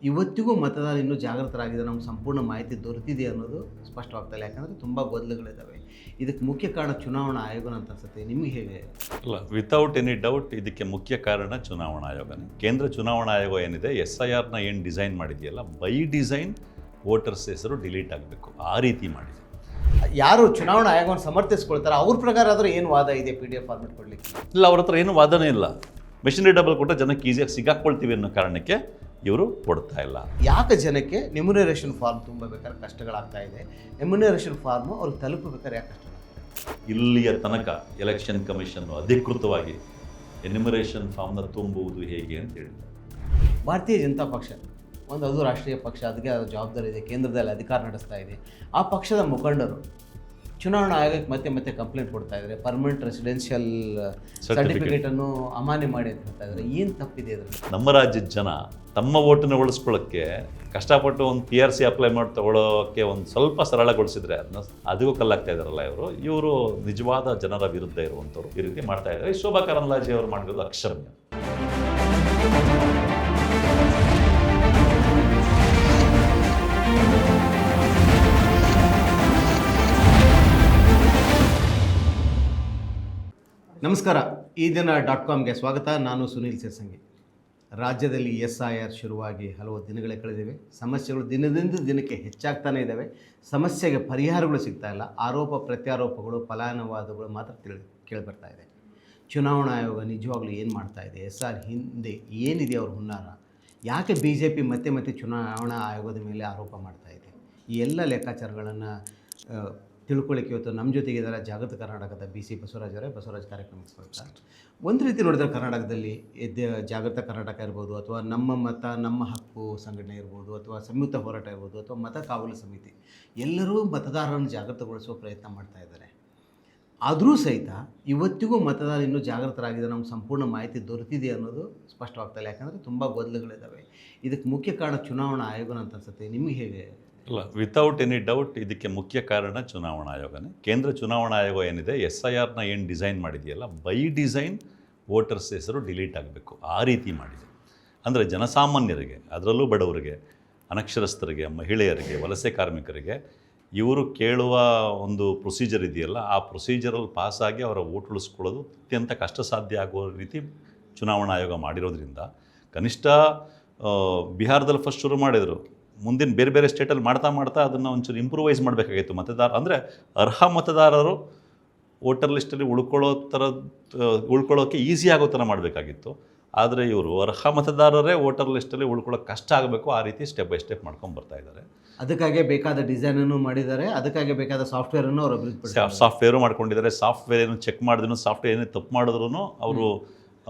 ಇವತ್ತಿಗೂ ಮತದಾರ ಇನ್ನೂ ಜಾಗೃತರಾಗಿದೆ, ನಮ್ಗೆ ಸಂಪೂರ್ಣ ಮಾಹಿತಿ ದೊರೆತಿದೆ ಅನ್ನೋದು ಸ್ಪಷ್ಟವಾಗ್ತಾಯಿಲ್ಲ. ಯಾಕಂದರೆ ತುಂಬ ಗೊಂದಲಗಳಿದ್ದಾವೆ. ಇದಕ್ಕೆ ಮುಖ್ಯ ಕಾರಣ ಚುನಾವಣಾ ಆಯೋಗ ಅಂತ ಅನ್ಸುತ್ತೆ. ನಿಮಗೆ ಹೇಗೆ? ಅಲ್ಲ, ವಿತೌಟ್ ಎನಿ ಡೌಟ್ ಇದಕ್ಕೆ ಮುಖ್ಯ ಕಾರಣ ಚುನಾವಣಾ ಆಯೋಗನೇ. ಕೇಂದ್ರ ಚುನಾವಣಾ ಆಯೋಗ ಏನಿದೆ, SIRನ ಏನು ಡಿಸೈನ್ ಮಾಡಿದೆಯಲ್ಲ, ಬೈ ಡಿಸೈನ್ ವೋಟರ್ಸ್ ಹೆಸರು ಡಿಲೀಟ್ ಆಗಬೇಕು, ಆ ರೀತಿ ಮಾಡಿದೆ. ಯಾರು ಚುನಾವಣಾ ಆಯೋಗವನ್ನು ಸಮರ್ಥಿಸ್ಕೊಳ್ತಾರೆ ಅವ್ರ ಪ್ರಕಾರ ಆದರೂ ಏನು ವಾದ ಇದೆ PDF ಫಾರ್ಮೆಟ್ ಕೊಡಲಿಕ್ಕೆ? ಇಲ್ಲ, ಅವ್ರ ಹತ್ರ ಏನು ವಾದನೇ ಇಲ್ಲ. ಮೆಷಿನರಿ ಡಬಲ್ ಕೊಟ್ಟರೆ ಜನಕ್ಕೆ ಈಸಿಯಾಗಿ ಸಿಗಾಕ್ಕೊಳ್ತೀವಿ ಅನ್ನೋ ಕಾರಣಕ್ಕೆ ಇವರು ಕೊಡ್ತಾ ಇಲ್ಲ. ಯಾಕೆ ಜನಕ್ಕೆ ಎಮ್ಯುನರೇಷನ್ ಫಾರ್ಮ್ ತುಂಬಬೇಕಾದ್ರೆ ಕಷ್ಟಗಳಾಗ್ತಾ ಇದೆ? ಎಮ್ಯುನರೇಷನ್ ಫಾರ್ಮು ಅವ್ರಿಗೆ ತಲುಪಬೇಕಾದ್ರೆ ಯಾಕೆ ಕಷ್ಟ? ಇಲ್ಲಿಯ ತನಕ ಎಲೆಕ್ಷನ್ ಕಮಿಷನ್ ಅಧಿಕೃತವಾಗಿ ಎನ್ಯುಮರೇಷನ್ ಫಾರ್ಮ್ನ ತುಂಬುವುದು ಹೇಗೆ ಅಂತ ಹೇಳಿ, ಭಾರತೀಯ ಜನತಾ ಪಕ್ಷ ಅದು ರಾಷ್ಟ್ರೀಯ ಪಕ್ಷ, ಅದಕ್ಕೆ ಅದರ ಜವಾಬ್ದಾರಿ ಇದೆ, ಕೇಂದ್ರದಲ್ಲಿ ಅಧಿಕಾರ ನಡೆಸ್ತಾ ಇದೆ. ಆ ಪಕ್ಷದ ಮುಖಂಡರು ಚುನಾವಣಾ ಆಯೋಗಕ್ಕೆ ಮತ್ತೆ ಮತ್ತೆ ಕಂಪ್ಲೇಂಟ್ ಕೊಡ್ತಾ ಇದ್ದಾರೆ, ಪರ್ಮನೆಂಟ್ ರೆಸಿಡೆನ್ಷಿಯಲ್ ಸರ್ಟಿಫಿಕೇಟನ್ನು ಅಮಾನ್ಯ ಮಾಡಿ ಅಂತ ಹೇಳ್ತಾ ಇದ್ದಾರೆ. ಏನು ತಪ್ಪಿದೆ ಅದರಲ್ಲಿ? ನಮ್ಮ ರಾಜ್ಯದ ಜನ ತಮ್ಮ ಓಟನ್ನು ಉಳಿಸ್ಕೊಳ್ಳೋಕ್ಕೆ ಕಷ್ಟಪಟ್ಟು ಒಂದು PRC ಅಪ್ಲೈ ಮಾಡಿ ತಗೊಳ್ಳೋಕ್ಕೆ ಒಂದು ಸ್ವಲ್ಪ ಸರಳಗೊಳಿಸಿದ್ರೆ ಅದನ್ನ ಅದಕ್ಕೂ ಕಲ್ಲಾಗ್ತಾ ಇದ್ದಾರಲ್ಲ ಇವರು ನಿಜವಾದ ಜನರ ವಿರುದ್ಧ ಇರುವಂಥವ್ರು ಈ ರೀತಿ ಮಾಡ್ತಾ ಇದ್ದಾರೆ. ಶೋಭಾ ಕರಂದ್ಲಾಜೆ ಅವರು ಮಾಡಿರೋದು ಅಕ್ಷಮ್ಯ. ನಮಸ್ಕಾರ, ಈ ದಿನ .comಗೆ ಸ್ವಾಗತ. ನಾನು ಸುನೀಲ್ ಸೇರ್ಸಂಗಿ. ರಾಜ್ಯದಲ್ಲಿ SIR ಶುರುವಾಗಿ ಹಲವು ದಿನಗಳೇ ಕಳೆದಿವೆ. ಸಮಸ್ಯೆಗಳು ದಿನದಿಂದ ದಿನಕ್ಕೆ ಹೆಚ್ಚಾಗ್ತಾನೇ ಇದ್ದಾವೆ. ಸಮಸ್ಯೆಗೆ ಪರಿಹಾರಗಳು ಸಿಗ್ತಾ ಇಲ್ಲ. ಆರೋಪ ಪ್ರತ್ಯಾರೋಪಗಳು, ಫಲಾನುವಾದಗಳು ಮಾತ್ರ ಕೇಳಿಬರ್ತಾ ಇದೆ. ಚುನಾವಣಾ ಆಯೋಗ ನಿಜವಾಗ್ಲೂ ಏನು ಮಾಡ್ತಾ ಇದೆ? SR ಹಿಂದೆ ಏನಿದೆ ಅವ್ರ ಹುನ್ನಾರ? ಯಾಕೆ BJP ಮತ್ತೆ ಮತ್ತೆ ಚುನಾವಣಾ ಆಯೋಗದ ಮೇಲೆ ಆರೋಪ ಮಾಡ್ತಾ ಇದೆ? ಈ ಎಲ್ಲ ಲೆಕ್ಕಾಚಾರಗಳನ್ನು ತಿಳ್ಕೊಳ್ಳಿಕ್ಕೆ ಇವತ್ತು ನಮ್ಮ ಜೊತೆಗಿದ್ದಾರೆ ಜಾಗೃತ ಕರ್ನಾಟಕದ BC ಬಸವರಾಜ್ ಅವರೇ. ಬಸವರಾಜ್ ಕಾರ್ಯಕ್ರಮಕ್ಕೆ ಸ್ವಾಗತ. ಒಂದು ರೀತಿ ನೋಡಿದ್ರೆ ಕರ್ನಾಟಕದಲ್ಲಿ ಜಾಗೃತ ಕರ್ನಾಟಕ ಇರ್ಬೋದು, ಅಥವಾ ನಮ್ಮ ಮತ ನಮ್ಮ ಹಕ್ಕು ಸಂಘಟನೆ ಇರ್ಬೋದು, ಅಥವಾ ಸಂಯುಕ್ತ ಹೋರಾಟ ಇರ್ಬೋದು, ಅಥವಾ ಮತ ಕಾವಲು ಸಮಿತಿ, ಎಲ್ಲರೂ ಮತದಾರರನ್ನು ಜಾಗೃತಗೊಳಿಸುವ ಪ್ರಯತ್ನ ಮಾಡ್ತಾ ಇದ್ದಾರೆ. ಆದರೂ ಸಹಿತ ಇವತ್ತಿಗೂ ಮತದಾರ ಇನ್ನೂ ಜಾಗೃತರಾಗಿದೆ, ನಮ್ಗೆ ಸಂಪೂರ್ಣ ಮಾಹಿತಿ ದೊರೆತಿದೆ ಅನ್ನೋದು ಸ್ಪಷ್ಟವಾಗ್ತಾಯಿಲ್ಲ. ಯಾಕಂದರೆ ತುಂಬ ಗೊಂದಲಗಳಿದ್ದಾವೆ. ಇದಕ್ಕೆ ಮುಖ್ಯ ಕಾರಣ ಚುನಾವಣಾ ಆಯೋಗ ಅಂತ ಅನ್ಸುತ್ತೆ. ನಿಮಗೆ ಹೇಗೆ? ಇಲ್ಲ, ವಿತೌಟ್ ಎನಿ ಡೌಟ್ ಇದಕ್ಕೆ ಮುಖ್ಯ ಕಾರಣ ಚುನಾವಣಾ ಆಯೋಗನೇ. ಕೇಂದ್ರ ಚುನಾವಣಾ ಆಯೋಗ ಏನಿದೆ, SIRನ ಏನು ಡಿಸೈನ್ ಮಾಡಿದೆಯಲ್ಲ, ಬೈ ಡಿಸೈನ್ ವೋಟರ್ಸ್ ಹೆಸರು ಡಿಲೀಟ್ ಆಗಬೇಕು, ಆ ರೀತಿ ಮಾಡಿದೆ. ಅಂದರೆ ಜನಸಾಮಾನ್ಯರಿಗೆ, ಅದರಲ್ಲೂ ಬಡವರಿಗೆ, ಅನಕ್ಷರಸ್ಥರಿಗೆ, ಮಹಿಳೆಯರಿಗೆ, ವಲಸೆ ಕಾರ್ಮಿಕರಿಗೆ ಇವರು ಕೇಳುವ ಒಂದು ಪ್ರೊಸೀಜರ್ ಇದೆಯಲ್ಲ, ಆ ಪ್ರೊಸೀಜರಲ್ಲಿ ಪಾಸಾಗಿ ಅವರ ವೋಟ್ ಉಳಿಸ್ಕೊಳ್ಳೋದು ಅತ್ಯಂತ ಕಷ್ಟ ಸಾಧ್ಯ ಆಗುವ ರೀತಿ ಚುನಾವಣಾ ಆಯೋಗ ಮಾಡಿರೋದ್ರಿಂದ, ಕನಿಷ್ಠ ಬಿಹಾರದಲ್ಲಿ ಫಸ್ಟ್ ಶುರು ಮಾಡಿದರು, ಮುಂದಿನ ಬೇರೆ ಬೇರೆ ಸ್ಟೇಟಲ್ಲಿ ಮಾಡ್ತಾ ಅದನ್ನು ಒಂಚೂರು ಇಂಪ್ರೂವೈಸ್ ಮಾಡಬೇಕಾಗಿತ್ತು. ಮತದಾರ ಅಂದರೆ ಅರ್ಹ ಮತದಾರರು ವೋಟರ್ ಲಿಸ್ಟಲ್ಲಿ ಉಳ್ಕೊಳ್ಳೋಕ್ಕೆ ಈಸಿ ಆಗೋ ಥರ ಮಾಡಬೇಕಾಗಿತ್ತು. ಆದರೆ ಇವರು ಅರ್ಹ ಮತದಾರರೇ ವೋಟರ್ ಲಿಸ್ಟಲ್ಲಿ ಉಳ್ಕೊಳ್ಳೋಕೆ ಕಷ್ಟ ಆಗಬೇಕು, ಆ ರೀತಿ ಸ್ಟೆಪ್ ಬೈ ಸ್ಟೆಪ್ ಮಾಡ್ಕೊಂಡು ಬರ್ತಾ ಇದ್ದಾರೆ. ಅದಕ್ಕಾಗಿ ಬೇಕಾದ ಡಿಸೈನನ್ನು ಮಾಡಿದ್ದಾರೆ, ಅದಕ್ಕಾಗಿ ಬೇಕಾದ ಸಾಫ್ಟ್ವೇರನ್ನು ಅವರು ಅಭಿವೃದ್ಧಿ ಸಾಫ್ಟ್ವೇರು ಮಾಡ್ಕೊಂಡಿದ್ದಾರೆ. ಸಾಫ್ಟ್ವೇರ್ ಏನು ಚೆಕ್ ಮಾಡಿದ್ರು, ಸಾಫ್ಟ್ವೇರ್ ಏನೇ ತಪ್ಪು ಮಾಡಿದ್ರು ಅವರು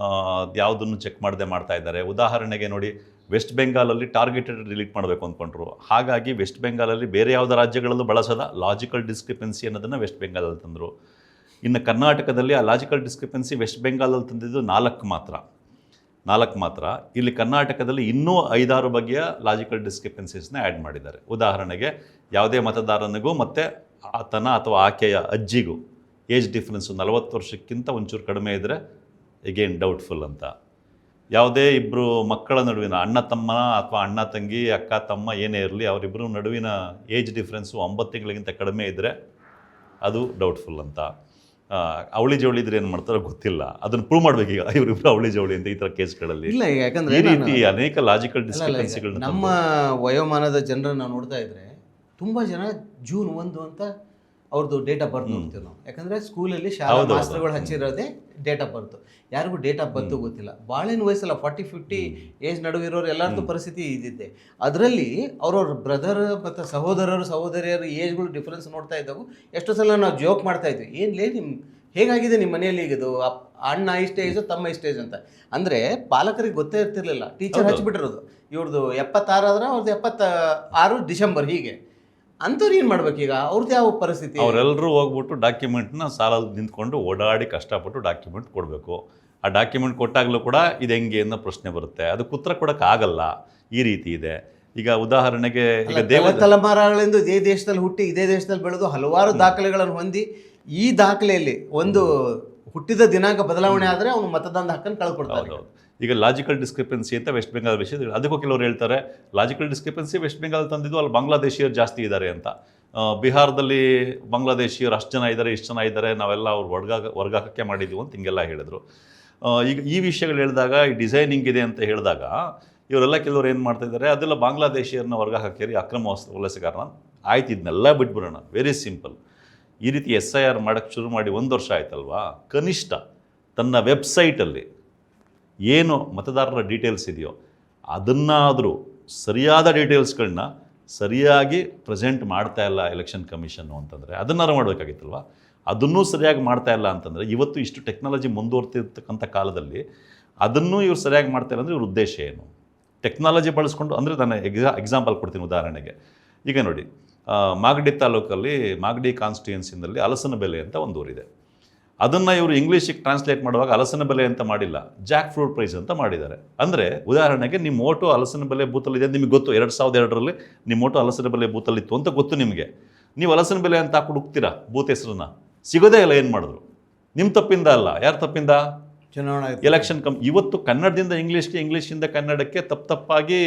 ಯಾವುದನ್ನು ಚೆಕ್ ಮಾಡದೆ ಮಾಡ್ತಾ ಇದ್ದಾರೆ. ಉದಾಹರಣೆಗೆ ನೋಡಿ, ವೆಸ್ಟ್ ಬೆಂಗಾಲಲ್ಲಿ ಟಾರ್ಗೆಟೆಡ್ ಡಿಲೀಟ್ ಮಾಡಬೇಕು ಅಂದ್ಕೊಂಡ್ರು. ಹಾಗಾಗಿ ವೆಸ್ಟ್ ಬೆಂಗಾಲಲ್ಲಿ ಬೇರೆ ಯಾವುದೇ ರಾಜ್ಯಗಳಲ್ಲೂ ಬಳಸದ ಲಾಜಿಕಲ್ ಡಿಸ್ಕ್ರಿಪೆನ್ಸಿ ಅನ್ನೋದನ್ನು ವೆಸ್ಟ್ ಬೆಂಗಾಲಲ್ಲಿ ತಂದರು. ಇನ್ನು ಕರ್ನಾಟಕದಲ್ಲಿ ಆ ಲಾಜಿಕಲ್ ಡಿಸ್ಕ್ರಿಪೆನ್ಸಿ ವೆಸ್ಟ್ ಬೆಂಗಾಲಲ್ಲಿ ತಂದಿದ್ದು 4 ಮಾತ್ರ. ಇಲ್ಲಿ ಕರ್ನಾಟಕದಲ್ಲಿ ಇನ್ನೂ 5-6 ಬಗೆಯ ಲಾಜಿಕಲ್ ಡಿಸ್ಕ್ರಿಪೆನ್ಸೀಸ್ನ ಆ್ಯಡ್ ಮಾಡಿದ್ದಾರೆ. ಉದಾಹರಣೆಗೆ, ಯಾವುದೇ ಮತದಾರನಿಗೂ ಮತ್ತು ಆತನ ಅಥವಾ ಆಕೆಯ ಅಜ್ಜಿಗೂ ಏಜ್ ಡಿಫ್ರೆನ್ಸು 40 ವರ್ಷಕ್ಕಿಂತ ಒಂಚೂರು ಕಡಿಮೆ ಇದ್ದರೆ ಎಗೇನ್ ಡೌಟ್ಫುಲ್ ಅಂತ. ಯಾವುದೇ ಇಬ್ಬರು ಮಕ್ಕಳ ನಡುವಿನ ಅಣ್ಣ ತಮ್ಮನ ಅಥವಾ ಅಣ್ಣ ತಂಗಿ, ಅಕ್ಕ ತಮ್ಮ ಏನೇ ಇರಲಿ, ಅವರಿಬ್ಬರು ನಡುವಿನ ಏಜ್ ಡಿಫ್ರೆನ್ಸು 9 ತಿಂಗಳಿಗಿಂತ ಕಡಿಮೆ ಇದ್ದರೆ ಅದು ಡೌಟ್ಫುಲ್ ಅಂತ. ಅವಳಿ ಜವಳಿ ಇದ್ರೆ ಏನು ಮಾಡ್ತಾರೋ ಗೊತ್ತಿಲ್ಲ, ಅದನ್ನು ಪ್ರೂವ್ ಮಾಡಬೇಕು. ಈಗ ಇವರಿಬ್ಬರು ಅವಳಿ ಜವಳಿ ಅಂತ ಈ ಥರ ಕೇಸ್ಗಳಲ್ಲಿ ಇಲ್ಲ. ಯಾಕಂದರೆ ಈ ರೀತಿ ಅನೇಕ ಲಾಜಿಕಲ್ ಡಿಸ್ಕ್ರಿಪೆನ್ಸಿಗಳನ್ನ ನಮ್ಮ ವಯೋಮಾನದ ಜನರನ್ನು ನಾವು ನೋಡ್ತಾ ಇದ್ರೆ ತುಂಬ ಜನ June 1 ಅಂತ ಅವ್ರದ್ದು ಡೇಟ್ ಆಫ್ ಬರ್ತ್ ನೋಡ್ತೀವಿ ನಾವು. ಯಾಕಂದರೆ ಸ್ಕೂಲಲ್ಲಿ ಶಾಲಾ ಮಾಸ್ಟರ್ಗಳು ಹಚ್ಚಿರೋದೇ ಡೇಟ್ ಆಫ್ ಬರ್ತ್. ಯಾರಿಗೂ ಡೇಟ್ ಆಫ್ ಬರ್ತ್ ಗೊತ್ತಿಲ್ಲ. ಬಾಳಿನ ವಯಸ್ಸಲ್ಲ, 40-50 ಏಜ್ ನಡುವಿರೋರು ಎಲ್ಲರದ್ದು ಪರಿಸ್ಥಿತಿ ಇದ್ದಿದ್ದೆ. ಅದರಲ್ಲಿ ಅವ್ರವ್ರ ಬ್ರದರ್ ಮತ್ತು ಸಹೋದರಿಯರು ಏಜ್ಗಳು ಡಿಫ್ರೆನ್ಸ್ ನೋಡ್ತಾ ಇದ್ದಾಗೂ ಎಷ್ಟೋ ಸಲ ನಾವು ಜೋಕ್ ಮಾಡ್ತಾ ಇದ್ವಿ, ಏನ್ಲೇ ಹೇಗಾಗಿದೆ ನಿಮ್ಮ ಮನೆಯಲ್ಲಿ ಈಗಿದು, ಅಣ್ಣ ಇಷ್ಟ ಏಜು ತಮ್ಮ ಇಷ್ಟ ಏಜ್ ಅಂತ. ಅಂದರೆ ಪಾಲಕರಿಗೆ ಗೊತ್ತೇ ಇರ್ತಿರ್ಲಿಲ್ಲ, ಟೀಚರ್ ಹಚ್ಬಿಟ್ಟಿರೋದು. ಇವ್ರದ್ದು 76 ಆದ್ರೆ ಅವ್ರದ್ದು 76 ಡಿಸೆಂಬರ್, ಹೀಗೆ ಅಂಥವ್ರು ಏನು ಮಾಡ್ಬೇಕು ಈಗ? ಅವ್ರದ್ದು ಯಾವ ಪರಿಸ್ಥಿತಿ? ಅವರೆಲ್ಲರೂ ಹೋಗ್ಬಿಟ್ಟು ಡಾಕ್ಯುಮೆಂಟ್ನ ಸಾಲಲ್ಲಿ ನಿಂತ್ಕೊಂಡು ಓಡಾಡಿ ಕಷ್ಟಪಟ್ಟು ಡಾಕ್ಯುಮೆಂಟ್ ಕೊಡಬೇಕು. ಆ ಡಾಕ್ಯುಮೆಂಟ್ ಕೊಟ್ಟಾಗಲೂ ಕೂಡ ಇದು ಹೆಂಗೆ ಅನ್ನೋ ಪ್ರಶ್ನೆ ಬರುತ್ತೆ. ಅದಕ್ಕೆ ಉತ್ತರ ಕೊಡೋಕ್ಕಾಗಲ್ಲ, ಈ ರೀತಿ ಇದೆ. ಈಗ ಉದಾಹರಣೆಗೆ, ಈಗ ತಲೆಮಾರುಗಳಿಂದ ಇದೇ ದೇಶದಲ್ಲಿ ಹುಟ್ಟಿ ಇದೇ ದೇಶದಲ್ಲಿ ಬೆಳೆದು ಹಲವಾರು ದಾಖಲೆಗಳನ್ನು ಹೊಂದಿ, ಈ ದಾಖಲೆಯಲ್ಲಿ ಒಂದು ಹುಟ್ಟಿದ ದಿನಾಂಕ ಬದಲಾವಣೆ ಆದರೆ ಅವನು ಮತದಾನದ ಹಕ್ಕನ್ನು ಕಳ್ಕೊಡ್ತಾನೆ. ಈಗ ಲಾಜಿಕಲ್ ಡಿಸ್ಕ್ರಿಪೆನ್ಸಿ ಅಂತ ವೆಸ್ಟ್ ಬೆಂಗಾಲ್ ವಿಷಯ, ಅದಕ್ಕೂ ಕೆಲವರು ಹೇಳ್ತಾರೆ ಲಾಜಿಕಲ್ ಡಿಸ್ಕ್ರಿಪೆನ್ಸಿ ವೆಸ್ಟ್ ಬೆಂಗಾಲ್ ತಂದಿದ್ದು ಅಲ್ಲಿ ಬಾಂಗ್ಲಾದೇಶಿಯರು ಜಾಸ್ತಿ ಇದ್ದಾರೆ ಅಂತ. ಬಿಹಾರದಲ್ಲಿ ಬಾಂಗ್ಲಾದೇಶಿಯರು ಅಷ್ಟು ಜನ ಇದ್ದಾರೆ, ಇಷ್ಟು ಜನ ಇದ್ದಾರೆ, ನಾವೆಲ್ಲ ಅವ್ರು ವರ್ಗಾಕಕ್ಕೆ ಮಾಡಿದ್ದೀವಿ ಅಂತ ಹಿಂಗೆಲ್ಲ ಹೇಳಿದರು. ಈಗ ಈ ವಿಷಯಗಳು ಹೇಳಿದಾಗ ಈ ಡಿಸೈನಿಂಗ್ ಇದೆ ಅಂತ ಹೇಳಿದಾಗ ಇವರೆಲ್ಲ ಕೆಲವರು ಏನು ಮಾಡ್ತಾಯಿದ್ದಾರೆ, ಅದೆಲ್ಲ ಬಾಂಗ್ಲಾದೇಶಿಯರನ್ನ ವರ್ಗ ಹಾಕಿರಿ ಅಕ್ರಮ ವಲಸೆಗಾರನ. ಆಯ್ತು, ಇದನ್ನೆಲ್ಲ ಬಿಟ್ಬಿಡೋಣ. Very simple. ಈ ರೀತಿ SIR ಮಾಡೋಕ್ಕೆ ಶುರು ಮಾಡಿ 1 ವರ್ಷ ಆಯ್ತಲ್ವಾ, ಕನಿಷ್ಠ ತನ್ನ ವೆಬ್ಸೈಟಲ್ಲಿ ಏನು ಮತದಾರರ ಡೀಟೇಲ್ಸ್ ಇದೆಯೋ ಅದನ್ನಾದರೂ ಸರಿಯಾದ ಡೀಟೇಲ್ಸ್ಗಳನ್ನ ಸರಿಯಾಗಿ ಪ್ರೆಸೆಂಟ್ ಮಾಡ್ತಾ ಇಲ್ಲ ಎಲೆಕ್ಷನ್ ಕಮಿಷನ್ನು ಅಂತಂದರೆ ಅದನ್ನಾರು ಮಾಡಬೇಕಾಗಿತ್ತಲ್ವ. ಅದನ್ನೂ ಸರಿಯಾಗಿ ಮಾಡ್ತಾ ಇಲ್ಲ ಅಂತಂದರೆ ಇವತ್ತು ಇಷ್ಟು ಟೆಕ್ನಾಲಜಿ ಮುಂದುವರ್ತಿರ್ತಕ್ಕಂಥ ಕಾಲದಲ್ಲಿ ಅದನ್ನೂ ಇವ್ರು ಸರಿಯಾಗಿ ಮಾಡ್ತಾ ಇಲ್ಲ ಅಂದರೆ ಇವ್ರ ಉದ್ದೇಶ ಏನು? ಟೆಕ್ನಾಲಜಿ ಬಳಸ್ಕೊಂಡು ಅಂದರೆ ನಾನು ಎಕ್ಸಾಂಪಲ್ ಕೊಡ್ತೀನಿ ಉದಾಹರಣೆಗೆ. ಈಗ ನೋಡಿ, ಮಾಗಡಿ ತಾಲೂಕಲ್ಲಿ ಮಾಗಡಿ ಕಾನ್ಸ್ಟಿಟ್ಯೂನ್ಸಿನಲ್ಲಿ ಹಲಸನಬೆಲೆ ಅಂತ ಒಂದು ಊರಿದೆ. ಅದನ್ನು ಇವರು ಇಂಗ್ಲೀಷಿಗೆ ಟ್ರಾನ್ಸ್ಲೇಟ್ ಮಾಡುವಾಗ ಹಲಸನಬೆಲೆ ಅಂತ ಮಾಡಿಲ್ಲ, ಜಾಕ್ ಫ್ರೂಟ್ ಪ್ರೈಸ್ ಅಂತ ಮಾಡಿದ್ದಾರೆ. ಅಂದರೆ ಉದಾಹರಣೆಗೆ ನಿಮ್ಮ ಓಟು ಹಲಸನಬೆಲೆ ಬೂತಲ್ಲಿದೆ ನಿಮಗೆ ಗೊತ್ತು, 2002ರಲ್ಲಿ ನಿಮ್ಮ ಓಟು ಹಲಸನಬೆಲೆ ಬೂತಲ್ಲಿತ್ತು ಅಂತ ಗೊತ್ತು ನಿಮಗೆ. ನೀವು ಹಲಸನಬೆಲೆ ಅಂತ ಹಾಕಿ ಹುಡುಕ್ತೀರಾ ಬೂತ್ ಹೆಸರನ್ನ, ಸಿಗೋದೇ ಇಲ್ಲ. ಏನು ಮಾಡಿದ್ರು? ನಿಮ್ಮ ತಪ್ಪಿಂದ ಅಲ್ಲ, ಯಾರು ತಪ್ಪಿಂದ? ಚುನಾವಣಾ ಎಲೆಕ್ಷನ್ ಇವತ್ತು ಕನ್ನಡದಿಂದ ಇಂಗ್ಲೀಷ್ಗೆ, ಇಂಗ್ಲೀಷಿಂದ ಕನ್ನಡಕ್ಕೆ ತಪ್ಪಾಗಿ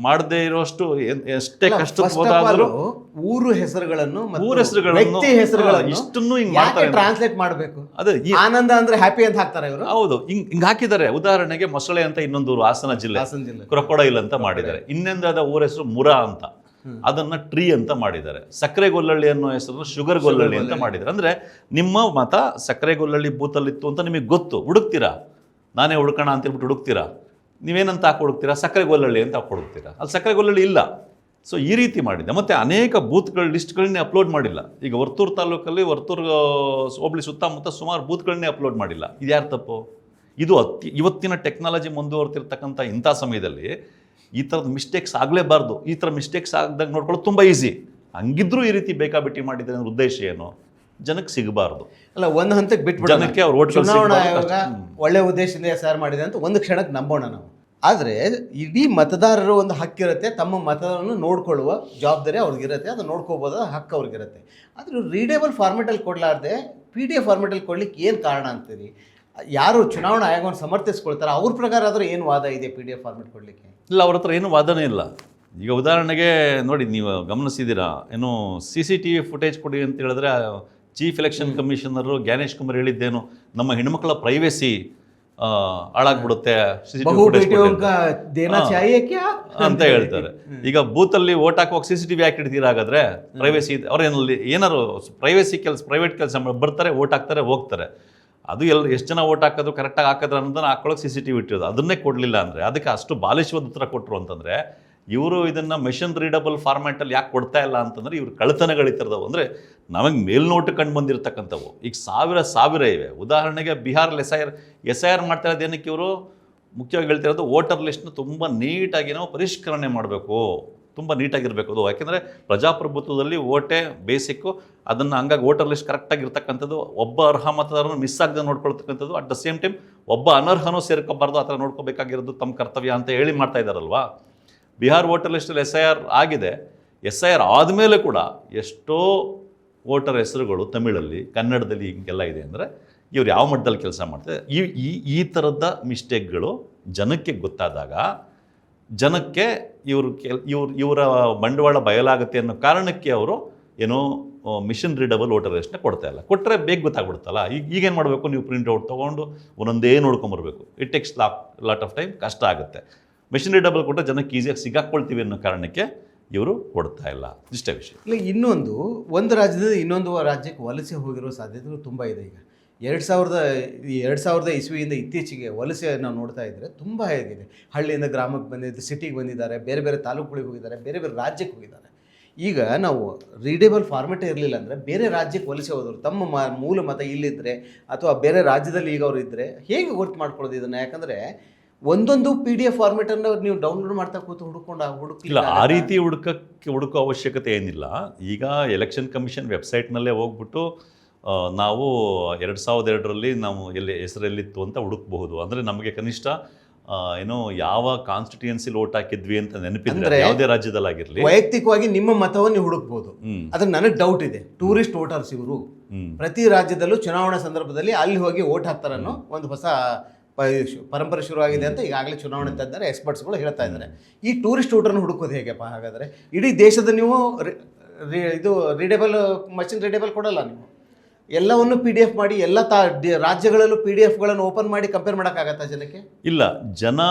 ಮಾಡದೇ ಇರೋಷ್ಟು ಎಷ್ಟೇ ಕಷ್ಟ ಹೋದಾದರೂ ಊರು ಹೆಸರುಗಳನ್ನು ವ್ಯಕ್ತಿ ಹೆಸರುಗಳನ್ನು ಇಷ್ಟನ್ನು ಹಿಂಗೆ ಮಾಡ್ತಾರೆ, ಟ್ರಾನ್ಸ್ಲೇಟ್ ಮಾಡಬೇಕು. ಅದೇ ಆನಂದ ಅಂದ್ರೆ ಹ್ಯಾಪಿ ಅಂತ ಹಾಕ್ತಾರೆ ಇವರು. ಹೌದು, ಹಿಂಗೆ ಹಾಕಿದ್ದಾರೆ. ಉದಾಹರಣೆಗೆ ಮೊಸಳೆ ಅಂತ ಇನ್ನೊಂದು ಊರು ಹಾಸನ ಜಿಲ್ಲೆ ಕ್ರೊಕೊಡೈಲ್ ಅಂತ ಮಾಡಿದ್ದಾರೆ. ಇನ್ನೊಂದಾದ ಊರ ಹೆಸರು ಮುರಾ ಅಂತ, ಅದನ್ನ ಟ್ರೀ ಅಂತ ಮಾಡಿದ್ದಾರೆ. ಸಕ್ಕರೆ ಗೊಲ್ಲಳ್ಳಿ ಅನ್ನೋ ಹೆಸರು ಶುಗರ್ ಗೊಲ್ಲಳ್ಳಿ ಅಂತ ಮಾಡಿದ್ದಾರೆ. ಅಂದ್ರೆ ನಿಮ್ಮ ಮತ ಸಕ್ಕರೆ ಗೊಲ್ಲಳ್ಳಿ ಬೂತಲ್ಲಿತ್ತು ಅಂತ ನಿಮಗೆ ಗೊತ್ತು, ಹುಡುಕ್ತೀರಾ, ನಾನೇ ಹುಡುಕೋಣ ಅಂತ ಹೇಳ್ಬಿಟ್ಟು ಹುಡುಕ್ತೀರಾ. ನೀವೇನಂತ ಹಾಕಿ ಹುಡುಕ್ತೀರಾ? ಸಕ್ಕರೆ ಗೊಲ್ಲಳ್ಳಿ ಅಂತ ಹಾಕಿ ಹುಡುಕ್ತೀರಾ, ಅಲ್ಲಿ ಸಕ್ಕರೆ ಗೊಲ್ಲಳ್ಳಿ ಇಲ್ಲ. ಸೊ ಈ ರೀತಿ ಮಾಡಿದೆ. ಮತ್ತು ಅನೇಕ ಬೂತ್ಗಳ ಲಿಸ್ಟ್ಗಳನ್ನೇ ಅಪ್ಲೋಡ್ ಮಾಡಿಲ್ಲ. ಈಗ ವರ್ತೂರು ತಾಲೂಕಲ್ಲಿ ವರ್ತೂರು ಹೋಬಳಿ ಸುತ್ತಮುತ್ತ ಸುಮಾರು ಬೂತ್ಗಳನ್ನೇ ಅಪ್ಲೋಡ್ ಮಾಡಿಲ್ಲ. ಇದು ಯಾರು ತಪ್ಪು? ಇದು ಇವತ್ತಿನ ಟೆಕ್ನಾಲಜಿ ಮುಂದುವರ್ತಿರ್ತಕ್ಕಂಥ ಇಂಥ ಸಮಯದಲ್ಲಿ ಈ ಥರದ ಮಿಸ್ಟೇಕ್ಸ್ ಆಗಲೇಬಾರ್ದು. ಈ ಥರ ಮಿಸ್ಟೇಕ್ಸ್ ಆಗದಾಗ ನೋಡ್ಕೊಳ್ಳೋದು ತುಂಬ ಈಸಿ. ಹಂಗಿದ್ರೂ ಈ ರೀತಿ ಬೇಕಾಬಿಟ್ಟಿ ಮಾಡಿದ್ರೆ ಉದ್ದೇಶ ಏನು? ಜನಕ್ಕೆ ಸಿಗಬಾರ್ದು. ಅಲ್ಲ, ಒಂದು ಹಂತಕ್ಕೆ ಬಿಟ್ಟು ಜನಕ್ಕೆ ಅವ್ರು ಓಟ್ ಚುನಾವಣಾ ಆಯೋಗ ಒಳ್ಳೆ ಉದ್ದೇಶದಿಂದ SIR ಮಾಡಿದೆ ಅಂತ ಒಂದು ಕ್ಷಣಕ್ಕೆ ನಂಬೋಣ ನಾವು. ಆದರೆ ಇಡೀ ಮತದಾರರು ಒಂದು ಹಕ್ಕಿರುತ್ತೆ, ತಮ್ಮ ಮತವನ್ನು ನೋಡ್ಕೊಳ್ಳುವ ಜವಾಬ್ದಾರಿ ಅವ್ರಿಗಿರುತ್ತೆ, ಅದು ನೋಡ್ಕೋಬೋದಾದ ಹಕ್ಕು ಅವ್ರಿಗಿರುತ್ತೆ. ಆದರೆ ರೀಡೇಬಲ್ ಫಾರ್ಮೆಟಲ್ಲಿ ಕೊಡಲಾರ್ದೆ PDF ಫಾರ್ಮೆಟಲ್ಲಿ ಕೊಡ್ಲಿಕ್ಕೆ ಏನು ಕಾರಣ ಅಂತೀರಿ? ಯಾರು ಚುನಾವಣಾ ಆಯೋಗವನ್ನು ಸಮರ್ಥಿಸ್ಕೊಳ್ತಾರೆ ಅವ್ರ ಪ್ರಕಾರ ಆದರೂ ಏನು ವಾದ ಇದೆ PDF ಫಾರ್ಮೆಟ್ ಕೊಡಲಿಕ್ಕೆ? ಇಲ್ಲ, ಅವ್ರ ಹತ್ರ ಏನು ವಾದನೇ ಇಲ್ಲ. ಈಗ ಉದಾಹರಣೆಗೆ ನೋಡಿ, ನೀವು ಗಮನಿಸಿದ್ದೀರಾ, ಏನು CCTV ಫುಟೇಜ್ ಕೊಡಿ ಅಂತ ಹೇಳಿದ್ರೆ chief election commissioner Gyanesh Kumar ಹೇಳಿದ್ದೇನು, ನಮ್ಮ ಹೆಣ್ಮಕ್ಳ ಪ್ರೈವೇಸಿ ಹಾಳಾಗ್ಬಿಡುತ್ತೆ ಅಂತ ಹೇಳ್ತಾರೆ. ಈಗ ಬೂತಲ್ಲಿ ಓಟ್ ಹಾಕುವಾಗ CCTV ಯಾಕೆ ಇಡ್ತೀರಾ? ಹಾಗಾದ್ರೆ ಪ್ರೈವೇಸಿ ಅವ್ರೇನಲ್ಲಿ ಏನಾರು ಪ್ರೈವೇಸಿ ಪ್ರೈವೇಟ್ ಕೆಲಸ ಬರ್ತಾರೆ, ಓಟ್ ಹಾಕ್ತಾರೆ, ಹೋಗ್ತಾರೆ. ಅದು ಎಷ್ಟು ಜನ ಓಟ್ ಹಾಕೋದು ಕರೆಕ್ಟಾಗಿ ಹಾಕಿದ್ರೆ ಅನ್ನೋದನ್ನ ಹಾಕೊಳ್ಳೋಕೆ CCTV ಇಟ್ಟಿರೋದು. ಅದನ್ನೇ ಕೊಡಲಿಲ್ಲ ಅಂದರೆ ಅದಕ್ಕೆ ಅಷ್ಟು ಬಾಲಿಶವಾದ ಉತ್ತರ ಕೊಟ್ಟರು ಅಂತಂದರೆ ಇವರು ಇದನ್ನು ಮೆಷಿನ್ ರೀಡಬಲ್ ಫಾರ್ಮ್ಯಾಟಲ್ಲಿ ಯಾಕೆ ಕೊಡ್ತಾ ಇಲ್ಲ ಅಂತಂದರೆ ಇವ್ರ ಕಳ್ಳತನಗಳಿರ್ತಾರದವು. ಅಂದರೆ ನಮಗೆ ಮೇಲ್ನೋಟ ಕಂಡು ಬಂದಿರತಕ್ಕಂಥವು ಈಗ ಸಾವಿರ ಇವೆ. ಉದಾಹರಣೆಗೆ ಬಿಹಾರಲ್ಲಿ SIR ಮಾಡ್ತಾ ಇರೋದು ಏನಕ್ಕೆ? ಇವರು ಮುಖ್ಯವಾಗಿ ಹೇಳ್ತಿರೋದು ವೋಟರ್ ಲಿಸ್ಟ್ನ ತುಂಬ ನೀಟಾಗಿ ನಾವು ಪರಿಷ್ಕರಣೆ ಮಾಡಬೇಕು, ತುಂಬ ನೀಟಾಗಿರಬೇಕು. ಅದು ಯಾಕೆಂದರೆ ಪ್ರಜಾಪ್ರಭುತ್ವದಲ್ಲಿ ಓಟೇ ಬೇಸಿಕ್ಕು. ಅದನ್ನು ಹಂಗಾಗಿ ವೋಟರ್ ಲಿಸ್ಟ್ ಕರೆಕ್ಟಾಗಿರ್ತಕ್ಕಂಥದ್ದು, ಒಬ್ಬ ಅರ್ಹ ಮತದಾರನು ಮಿಸ್ ಆಗದೆ ನೋಡ್ಕೊಳ್ತಕ್ಕಂಥದ್ದು, ಅಟ್ ದ ಸೇಮ್ ಟೈಮ್ ಒಬ್ಬ ಅನರ್ಹನೂ ಸೇರ್ಕೋಬಾರ್ದು, ಆ ಥರ ನೋಡ್ಕೋಬೇಕಾಗಿರೋದು ತಮ್ಮ ಕರ್ತವ್ಯ ಅಂತ ಹೇಳಿ ಮಾಡ್ತಾ ಇದ್ದಾರಲ್ವಾ. ಬಿಹಾರ್ ವೋಟರ್ ಲಿಸ್ಟಲ್ಲಿ SIR ಆಗಿದೆ. SIR ಆದಮೇಲೆ ಕೂಡ ಎಷ್ಟೋ ವೋಟರ್ ಹೆಸರುಗಳು ತಮಿಳಲ್ಲಿ, ಕನ್ನಡದಲ್ಲಿ ಹಿಂಗೆಲ್ಲ ಇದೆ. ಅಂದರೆ ಇವ್ರು ಯಾವ ಮಟ್ಟದಲ್ಲಿ ಕೆಲಸ ಮಾಡ್ತಾರೆ? ಈ ಥರದ ಮಿಸ್ಟೇಕ್ಗಳು ಜನಕ್ಕೆ ಗೊತ್ತಾದಾಗ ಜನಕ್ಕೆ ಇವರ ಬಂಡವಾಳ ಬಯಲಾಗುತ್ತೆ ಅನ್ನೋ ಕಾರಣಕ್ಕೆ ಅವರು ಏನೋ ಮಿಷನ್ ರೀಡಬಲ್ ವೋಟರ್ ಲಿಸ್ಟ್ನ ಕೊಡ್ತಾ ಇಲ್ಲ. ಕೊಟ್ಟರೆ ಬೇಗ ಗೊತ್ತಾಗ್ಬಿಡುತ್ತಲ್ಲ. ಈಗೇನು ಮಾಡಬೇಕು? ನೀವು ಪ್ರಿಂಟ್ ಔಟ್ ತೊಗೊಂಡು ಒಂದೊಂದೇ ನೋಡ್ಕೊಂಬರ್ಬೇಕು. It takes lot of time, ಕಷ್ಟ ಆಗುತ್ತೆ. ಮಿಷನ್ ರೀಡಬಲ್ ಕೊಟ್ಟರೆ ಜನಕ್ಕೆ ಈಸಿಯಾಗಿ ಸಿಗಾಕ್ಕೊಳ್ತೀವಿ ಅನ್ನೋ ಕಾರಣಕ್ಕೆ ಇವರು ಕೊಡ್ತಾ ಇಲ್ಲ. ಇಷ್ಟೇ ವಿಷಯ. ಇಲ್ಲ, ಒಂದು ರಾಜ್ಯದಿಂದ ಇನ್ನೊಂದು ರಾಜ್ಯಕ್ಕೆ ವಲಸೆ ಹೋಗಿರೋ ಸಾಧ್ಯತೆಗಳು ತುಂಬ ಇದೆ. ಈಗ 2000 ಇಸ್ವಿಯಿಂದ ಇತ್ತೀಚೆಗೆ ವಲಸೆ ನಾವು ನೋಡ್ತಾ ಇದ್ದರೆ ತುಂಬ ಹೇಗಿದೆ. ಹಳ್ಳಿಯಿಂದ ಗ್ರಾಮಕ್ಕೆ ಬಂದಿದ್ದು, ಸಿಟಿಗೆ ಬಂದಿದ್ದಾರೆ, ಬೇರೆ ಬೇರೆ ತಾಲೂಕುಗಳಿಗೆ ಹೋಗಿದ್ದಾರೆ, ಬೇರೆ ಬೇರೆ ರಾಜ್ಯಕ್ಕೆ ಹೋಗಿದ್ದಾರೆ. ಈಗ ನಾವು ರೀಡೇಬಲ್ ಫಾರ್ಮೆಟೇ ಇರಲಿಲ್ಲ ಅಂದರೆ ಬೇರೆ ರಾಜ್ಯಕ್ಕೆ ವಲಸೆ ಹೋದರು, ತಮ್ಮ ಮೂಲ ಮತ ಇಲ್ಲಿದ್ದರೆ ಅಥವಾ ಬೇರೆ ರಾಜ್ಯದಲ್ಲಿ ಈಗ ಅವರು ಇದ್ದರೆ ಹೇಗೆ ಗೊತ್ತು ಮಾಡ್ಕೊಳ್ಳೋದು ಇದನ್ನು? ಯಾಕಂದರೆ ಒಂದೊಂದು PDF ಫಾರ್ಮೆಟನ್ನು ನೀವು ಡೌನ್ಲೋಡ್ ಮಾಡ್ತಾ ಕೂತು ಇಲ್ಲ, ಆ ರೀತಿ ಹುಡುಕೋ ಅವಶ್ಯಕತೆ ಏನಿಲ್ಲ. ಈಗ ಎಲೆಕ್ಷನ್ ಕಮಿಷನ್ ವೆಬ್ಸೈಟ್ನಲ್ಲೇ ಹೋಗ್ಬಿಟ್ಟು ನಾವು 2002ರಲ್ಲಿ ನಾವು ಹೆಸರೆಲ್ಲಿತ್ತು ಅಂತ ಹುಡುಕಬಹುದು. ಅಂದರೆ ನಮಗೆ ಕನಿಷ್ಠ ಏನೋ ಯಾವ ಕಾನ್ಸ್ಟಿಟ್ಯೂಯನ್ಸಿಲಿ ಓಟ್ ಹಾಕಿದ್ವಿ ಅಂತ ನೆನಪಿದ್ರೆ ಯಾವುದೇ ರಾಜ್ಯದಲ್ಲಾಗಿರಲಿ ವೈಯಕ್ತಿಕವಾಗಿ ನಿಮ್ಮ ಮತವನ್ನು ನೀವು ಹುಡುಕ್ಬೋದು. ಅದ್ರ ನನಗೆ ಡೌಟ್ ಇದೆ, ಟೂರಿಸ್ಟ್ ವೋಟರ್ಸ್ ಇವರು ಪ್ರತಿ ರಾಜ್ಯದಲ್ಲೂ ಚುನಾವಣಾ ಸಂದರ್ಭದಲ್ಲಿ ಅಲ್ಲಿ ಹೋಗಿ ಓಟ್ ಹಾಕ್ತಾರನ್ನೋ ಒಂದು ಹೊಸ ಪರಂಪರೆ ಶುರುವಾಗಿದೆ ಅಂತ ಈಗಾಗಲೇ ಚುನಾವಣೆ ತಜ್ಞರು ಎಕ್ಸ್ಪರ್ಟ್ಸ್ಗಳು ಹೇಳ್ತಾ ಇದ್ದಾರೆ. ಈ ಟೂರಿಸ್ಟ್ ಊಟನ್ನು ಹುಡುಕೋದು ಹೇಗೆಪ್ಪ ಹಾಗಾದರೆ? ಇಡೀ ದೇಶದ ನೀವು ಇದು ರೀಡೇಬಲ್ ಮಷಿನ್ ರೀಡೇಬಲ್ ಕೊಡಲ್ಲ ನೀವು, ಎಲ್ಲವನ್ನು PDF ಮಾಡಿ ಎಲ್ಲ ರಾಜ್ಯಗಳಲ್ಲೂ PDFಗಳನ್ನು ಓಪನ್ ಮಾಡಿ ಕಂಪೇರ್ ಮಾಡೋಕ್ಕಾಗತ್ತಾ ಜನಕ್ಕೆ? ಇಲ್ಲ,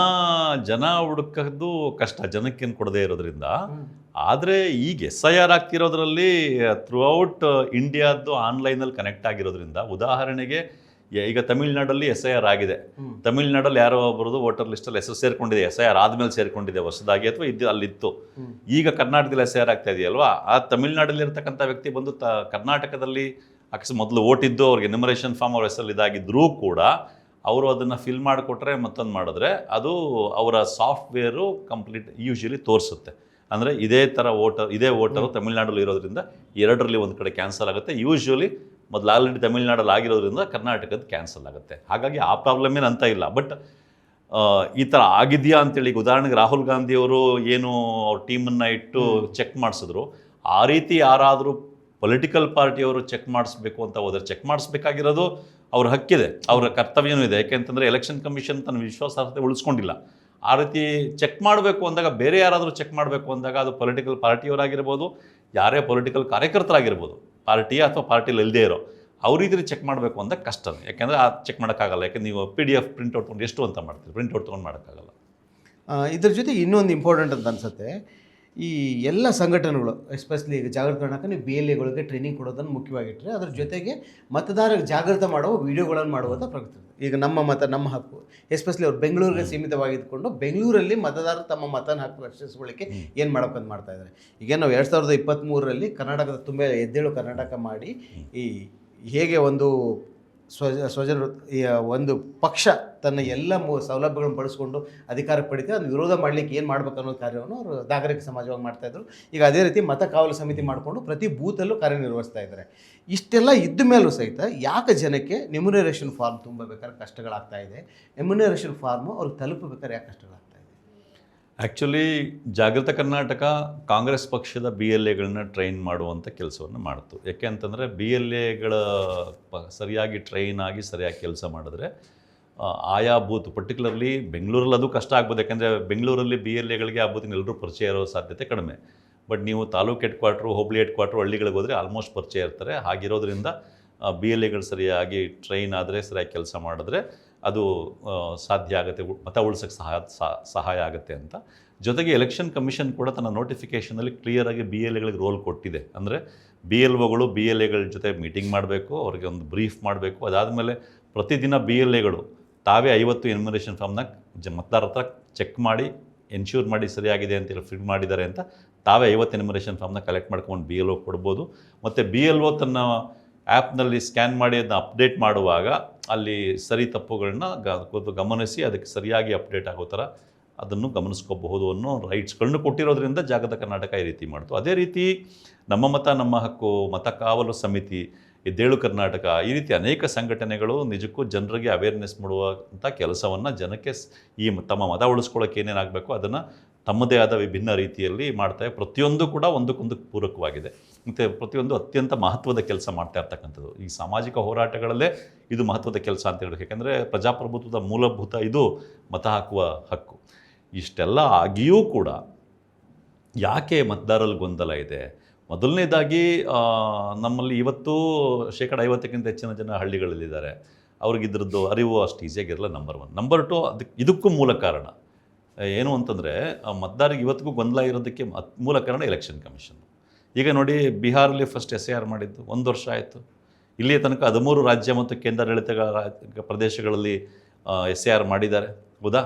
ಜನ ಹುಡುಕೋದು ಕಷ್ಟ ಜನಕ್ಕೇನು ಕೊಡದೇ ಇರೋದ್ರಿಂದ. ಆದರೆ ಈಗ SIR ಆಗ್ತಿರೋದ್ರಲ್ಲಿ ಥ್ರೂಔಟ್ ಇಂಡಿಯಾದ್ದು ಆನ್ಲೈನಲ್ಲಿ ಕನೆಕ್ಟ್ ಆಗಿರೋದ್ರಿಂದ, ಉದಾಹರಣೆಗೆ ಈಗ ತಮಿಳ್ನಾಡಲ್ಲಿ SIR ಆಗಿದೆ. ತಮಿಳ್ನಾಡಲ್ಲಿ ಯಾರೋ ಒಬ್ಬರದು ವೋಟರ್ ಲಿಸ್ಟಲ್ಲಿ ಹೆಸರು ಸೇರ್ಕೊಂಡಿದೆ, SIR ಆದಮೇಲೆ ಸೇರ್ಕೊಂಡಿದೆ ಹೊಸದಾಗಿ, ಅಥವಾ ಅಲ್ಲಿತ್ತು. ಈಗ ಕರ್ನಾಟಕದಲ್ಲಿ SIR ಆಗ್ತಾ ಇದೆಯಲ್ವಾ, ಆ ತಮಿಳ್ನಾಡಲ್ಲಿ ಇರ್ತಕ್ಕಂಥ ವ್ಯಕ್ತಿ ಬಂದು ಕರ್ನಾಟಕದಲ್ಲಿ ಮೊದಲು ಓಟಿದ್ದು ಅವ್ರಿಗೆ ಎನ್ಯುಮರೇಷನ್ ಫಾರ್ಮ್ ಅವ್ರ ಹೆಸರಲ್ಲಿ ಇದಾಗಿದ್ದರೂ ಕೂಡ ಅವರು ಅದನ್ನು ಫಿಲ್ ಮಾಡಿಕೊಟ್ರೆ ಮತ್ತೊಂದು ಮಾಡಿದ್ರೆ ಅದು ಅವರ ಸಾಫ್ಟ್ವೇರು ಕಂಪ್ಲೀಟ್ ಯೂಶ್ವಲಿ ತೋರಿಸುತ್ತೆ. ಅಂದರೆ ಇದೇ ವೋಟರು ತಮಿಳ್ನಾಡಲ್ಲಿ ಇರೋದ್ರಿಂದ ಎರಡರಲ್ಲಿ ಒಂದು ಕಡೆ ಕ್ಯಾನ್ಸಲ್ ಆಗುತ್ತೆ. ಯೂಶ್ವಲಿ ಮೊದಲು ಆಲ್ರೆಡಿ ತಮಿಳ್ನಾಡಲ್ಲಿ ಆಗಿರೋದ್ರಿಂದ ಕರ್ನಾಟಕದ ಕ್ಯಾನ್ಸಲ್ ಆಗುತ್ತೆ. ಹಾಗಾಗಿ ಆ ಪ್ರಾಬ್ಲಮ್ ಏನು ಅಂತ ಇಲ್ಲ. ಬಟ್ ಈ ಥರ ಆಗಿದೆಯಾ ಅಂತೇಳಿ, ಈಗ ಉದಾಹರಣೆಗೆ ರಾಹುಲ್ ಗಾಂಧಿಯವರು ಏನು ಅವ್ರ ಟೀಮನ್ನು ಇಟ್ಟು ಚೆಕ್ ಮಾಡಿಸಿದ್ರು, ಆ ರೀತಿ ಯಾರಾದರೂ ಪೊಲಿಟಿಕಲ್ ಪಾರ್ಟಿಯವರು ಚೆಕ್ ಮಾಡಿಸ್ಬೇಕು ಅಂತ ಹೋದರೆ ಚೆಕ್ ಮಾಡಿಸ್ಬೇಕಾಗಿರೋದು ಅವ್ರ ಹಕ್ಕಿದೆ, ಅವರ ಕರ್ತವ್ಯನೂ ಇದೆ. ಯಾಕೆಂತಂದರೆ ಎಲೆಕ್ಷನ್ ಕಮಿಷನ್ ತನ್ನ ವಿಶ್ವಾಸಾರ್ಹತೆ ಉಳಿಸ್ಕೊಂಡಿಲ್ಲ. ಆ ರೀತಿ ಚೆಕ್ ಮಾಡಬೇಕು ಅಂದಾಗ, ಬೇರೆ ಯಾರಾದರೂ ಚೆಕ್ ಮಾಡಬೇಕು ಅಂದಾಗ ಅದು ಪೊಲಿಟಿಕಲ್ ಪಾರ್ಟಿಯವರಾಗಿರ್ಬೋದು, ಯಾರೇ ಪೊಲಿಟಿಕಲ್ ಕಾರ್ಯಕರ್ತರಾಗಿರ್ಬೋದು, ಪಾರ್ಟಿಯ ಅಥವಾ ಪಾರ್ಟಿಲಿ ಇಲ್ಲದೇ ಇರೋ ಅವ್ರ ರೀತಿ ಚೆಕ್ ಮಾಡಬೇಕು ಅಂದಾಗ ಕಷ್ಟ. ಯಾಕೆಂದರೆ ಆ ಚೆಕ್ ಮಾಡೋಕ್ಕಾಗಲ್ಲ. ಯಾಕೆಂದ್ರೆ ನೀವು PDF ಪ್ರಿಂಟ್ಔಟ್ ತೊಗೊಂಡು ಎಷ್ಟು ಅಂತ ಮಾಡ್ತೀರಿ, ಪ್ರಿಂಟ್ಔಟ್ ತೊಗೊಂಡು ಮಾಡೋಕ್ಕಾಗಲ್ಲ. ಇದ್ರ ಜೊತೆಗೆ ಇನ್ನೊಂದು ಇಂಪಾರ್ಟೆಂಟ್ ಅಂತ ಅನಿಸುತ್ತೆ, ಈ ಎಲ್ಲ ಸಂಘಟನೆಗಳು ಎಸ್ಪೆಷಲಿ ಈಗ ಜಾಗೃತ ಕರ್ನಾಟಕ ನೀವು BLAಗಳಿಗೆ ಟ್ರೈನಿಂಗ್ ಕೊಡೋದನ್ನು ಮುಖ್ಯವಾಗಿಟ್ಟರೆ, ಅದ್ರ ಜೊತೆಗೆ ಮತದಾರ ಜಾಗೃತ ಮಾಡುವ ವಿಡಿಯೋಗಳನ್ನು ಮಾಡುವಂಥ ಪ್ರಗತಿ. ಈಗ ನಮ್ಮ ಮತ ನಮ್ಮ ಹಕ್ಕು, ಎಸ್ಪೆಷಲಿ ಅವ್ರು ಬೆಂಗಳೂರಿಗೆ ಸೀಮಿತವಾಗಿದ್ದುಕೊಂಡು ಬೆಂಗಳೂರಲ್ಲಿ ಮತದಾರರು ತಮ್ಮ ಮತನ ಹಕ್ಕು ರಕ್ಷಿಸ್ಕೊಳ್ಳಿಕ್ಕೆ ಏನು ಮಾಡ್ಬೇಕಂತ ಮಾಡ್ತಾ ಇದ್ದಾರೆ. ಈಗ ನಾವು 2023ರಲ್ಲಿ ಕರ್ನಾಟಕದ ತುಂಬ ಎದ್ದೇಳು ಕರ್ನಾಟಕ ಮಾಡಿ, ಈ ಹೇಗೆ ಒಂದು ಸ್ವಜನರು ಒಂದು ಪಕ್ಷ ತನ್ನ ಎಲ್ಲ ಸೌಲಭ್ಯಗಳನ್ನು ಬಳಸ್ಕೊಂಡು ಅಧಿಕಾರ ಪಡಿತೀವಿ, ಅದನ್ನು ವಿರೋಧ ಮಾಡಲಿಕ್ಕೆ ಏನು ಮಾಡ್ಬೇಕು ಅನ್ನೋ ಕಾರ್ಯವನ್ನು ಅವರು ನಾಗರಿಕ ಸಮಾಜವಾಗಿ ಮಾಡ್ತಾಯಿದ್ರು. ಈಗ ಅದೇ ರೀತಿ ಮತ ಕಾವಲು ಸಮಿತಿ ಮಾಡಿಕೊಂಡು ಪ್ರತಿ ಬೂತಲ್ಲೂ ಕಾರ್ಯನಿರ್ವಹಿಸ್ತಾ ಇದ್ದಾರೆ. ಇಷ್ಟೆಲ್ಲ ಇದ್ದ ಮೇಲೂ ಸಹಿತ ಯಾಕೆ ಜನಕ್ಕೆ ಎನ್ಯುಮರೇಷನ್ ಫಾರ್ಮ್ ತುಂಬಬೇಕಾದ್ರೆ ಕಷ್ಟಗಳಾಗ್ತಾ ಇದೆ? ಎನ್ಯುಮರೇಷನ್ ಫಾರ್ಮು ಅವ್ರಿಗೆ ತಲುಪಬೇಕಾದ್ರೆ ಯಾಕೆ ಕಷ್ಟಗಳಾಗ್ತಾ ಇದೆ? ಆ್ಯಕ್ಚುಲಿ ಜಾಗೃತ ಕರ್ನಾಟಕ ಕಾಂಗ್ರೆಸ್ ಪಕ್ಷದ BLAಗಳನ್ನ ಟ್ರೈನ್ ಮಾಡುವಂಥ ಕೆಲಸವನ್ನು ಮಾಡ್ತು. ಯಾಕೆ ಅಂತಂದರೆ BLAಗಳ ಸರಿಯಾಗಿ ಟ್ರೈನ್ ಆಗಿ ಸರಿಯಾಗಿ ಕೆಲಸ ಮಾಡಿದ್ರೆ ಆಯಾ ಬೂತ್, ಪರ್ಟಿಕ್ಯುಲರ್ಲಿ ಬೆಂಗಳೂರಲ್ಲಿ ಅದು ಕಷ್ಟ ಆಗ್ಬೋದು. ಯಾಕೆಂದರೆ ಬೆಂಗಳೂರಲ್ಲಿ BLAಗಳಿಗೆ ಆ ಬೂತಿನ ಎಲ್ಲರೂ ಪರಿಚಯ ಇರೋ ಸಾಧ್ಯತೆ ಕಡಿಮೆ. ಬಟ್ ನೀವು ತಾಲೂಕು ಹೆಡ್ ಕ್ವಾರ್ಟ್ರು, ಹೋಬಳಿ ಹೆಡ್ ಕ್ವಾರ್ಟ್ರು, ಹಳ್ಳಿಗಳಿಗೆ ಹೋದರೆ ಆಲ್ಮೋಸ್ಟ್ ಪರಿಚಯ ಇರ್ತಾರೆ. ಹಾಗಿರೋದ್ರಿಂದ BLAಗಳು ಸರಿಯಾಗಿ ಟ್ರೈನ್ ಆದರೆ, ಸರಿಯಾಗಿ ಕೆಲಸ ಮಾಡಿದ್ರೆ ಅದು ಸಾಧ್ಯ ಆಗುತ್ತೆ, ಮತ ಉಳಿಸೋಕ್ಕೆ ಸಹಾಯ ಆಗುತ್ತೆ ಅಂತ. ಜೊತೆಗೆ ಎಲೆಕ್ಷನ್ ಕಮಿಷನ್ ಕೂಡ ತನ್ನ ನೋಟಿಫಿಕೇಷನಲ್ಲಿ ಕ್ಲಿಯರಾಗಿ BLAಗಳಿಗೆ ರೋಲ್ ಕೊಟ್ಟಿದೆ. ಅಂದರೆ BLOಗಳು BLAಗಳ ಜೊತೆ ಮೀಟಿಂಗ್ ಮಾಡಬೇಕು, ಅವ್ರಿಗೆ ಒಂದು ಬ್ರೀಫ್ ಮಾಡಬೇಕು. ಅದಾದಮೇಲೆ ಪ್ರತಿದಿನ BLAಗಳು ತಾವೇ 50 ಎನ್ಯುಮರೇಷನ್ ಫಾರ್ಮ್ನ ಮತದಾರರ ಹತ್ರ ಚೆಕ್ ಮಾಡಿ ಎನ್ಶ್ಯೂರ್ ಮಾಡಿ ಸರಿಯಾಗಿದೆ ಅಂತೇಳಿ ಫಿಲ್ ಮಾಡಿದ್ದಾರೆ ಅಂತ ತಾವೇ 50 ಎನ್ಯುಮರೇಷನ್ ಫಾರ್ಮ್ನ ಕಲೆಕ್ಟ್ ಮಾಡ್ಕೊಂಡು BLO ಕೊಡ್ಬೋದು. ಮತ್ತು BLO ತನ್ನ ಆ್ಯಪ್ನಲ್ಲಿ ಸ್ಕ್ಯಾನ್ ಮಾಡಿ ಅದನ್ನ ಅಪ್ಡೇಟ್ ಮಾಡುವಾಗ ಅಲ್ಲಿ ಸರಿ ತಪ್ಪುಗಳನ್ನ ಗಮನಿಸಿ ಅದಕ್ಕೆ ಸರಿಯಾಗಿ ಅಪ್ಡೇಟ್ ಆಗೋ ಥರ ಅದನ್ನು ಗಮನಿಸ್ಕೋಬಹುದು ಅನ್ನೋ ರೈಟ್ಸ್ಗಳನ್ನ ಕೊಟ್ಟಿರೋದ್ರಿಂದ ಜಾಗೃತ ಕರ್ನಾಟಕ ಈ ರೀತಿ ಮಾಡ್ತು. ಅದೇ ರೀತಿ ನಮ್ಮ ಮತ ನಮ್ಮ ಹಕ್ಕು, ಮತ ಕಾವಲು ಸಮಿತಿ, ಎದ್ದೇಳು ಕರ್ನಾಟಕ, ಈ ರೀತಿ ಅನೇಕ ಸಂಘಟನೆಗಳು ನಿಜಕ್ಕೂ ಜನರಿಗೆ ಅವೇರ್ನೆಸ್ ಮಾಡುವಂಥ ಕೆಲಸವನ್ನು ಜನಕ್ಕೆ ಈ ತಮ್ಮ ಮತ ಉಳಿಸ್ಕೊಳ್ಳೋಕೆ ಏನೇನಾಗಬೇಕು ಅದನ್ನು ತಮ್ಮದೇ ಆದ ವಿಭಿನ್ನ ರೀತಿಯಲ್ಲಿ ಮಾಡ್ತಾರೆ. ಪ್ರತಿಯೊಂದು ಕೂಡ ಒಂದಕ್ಕೊಂದು ಪೂರಕವಾಗಿದೆ. ಮತ್ತು ಪ್ರತಿಯೊಂದು ಅತ್ಯಂತ ಮಹತ್ವದ ಕೆಲಸ ಮಾಡ್ತಾ ಇರ್ತಕ್ಕಂಥದ್ದು. ಈ ಸಾಮಾಜಿಕ ಹೋರಾಟಗಳಲ್ಲೇ ಇದು ಮಹತ್ವದ ಕೆಲಸ ಅಂತ ಹೇಳಬೇಕು. ಯಾಕೆಂದರೆ ಪ್ರಜಾಪ್ರಭುತ್ವದ ಮೂಲಭೂತ ಇದು ಮತ ಹಾಕುವ ಹಕ್ಕು. ಇಷ್ಟೆಲ್ಲ ಆಗಿಯೂ ಕೂಡ ಯಾಕೆ ಮತದಾರರಲ್ಲಿ ಗೊಂದಲ ಇದೆ? ಮೊದಲನೇದಾಗಿ ನಮ್ಮಲ್ಲಿ ಇವತ್ತು 50% ಹೆಚ್ಚಿನ ಜನ ಹಳ್ಳಿಗಳಲ್ಲಿದ್ದಾರೆ. ಅವ್ರಿಗಿದ್ರದ್ದು ಅರಿವು ಅಷ್ಟು ಈಸಿಯಾಗಿರಲ್ಲ. ನಂಬರ್ 1. ನಂಬರ್ 2, ಇದಕ್ಕೂ ಮೂಲ ಕಾರಣ ಏನು ಅಂತಂದರೆ, ಮತದಾರರಿಗೆ ಇವತ್ತಿಗೂ ಗೊಂದಲ ಇರೋದಕ್ಕೆ ಮೂಲ ಕಾರಣ ಎಲೆಕ್ಷನ್ ಕಮಿಷನ್. ಈಗ ನೋಡಿ, ಬಿಹಾರಲ್ಲಿ ಫಸ್ಟ್ SIR ಮಾಡಿದ್ದು 1 ವರ್ಷ ಆಯಿತು. ಇಲ್ಲಿಯ ತನಕ 13 ರಾಜ್ಯ ಮತ್ತು ಕೇಂದ್ರಾಡಳಿತ ಪ್ರದೇಶಗಳಲ್ಲಿ SIR ಮಾಡಿದ್ದಾರೆ. ಹೌದಾ?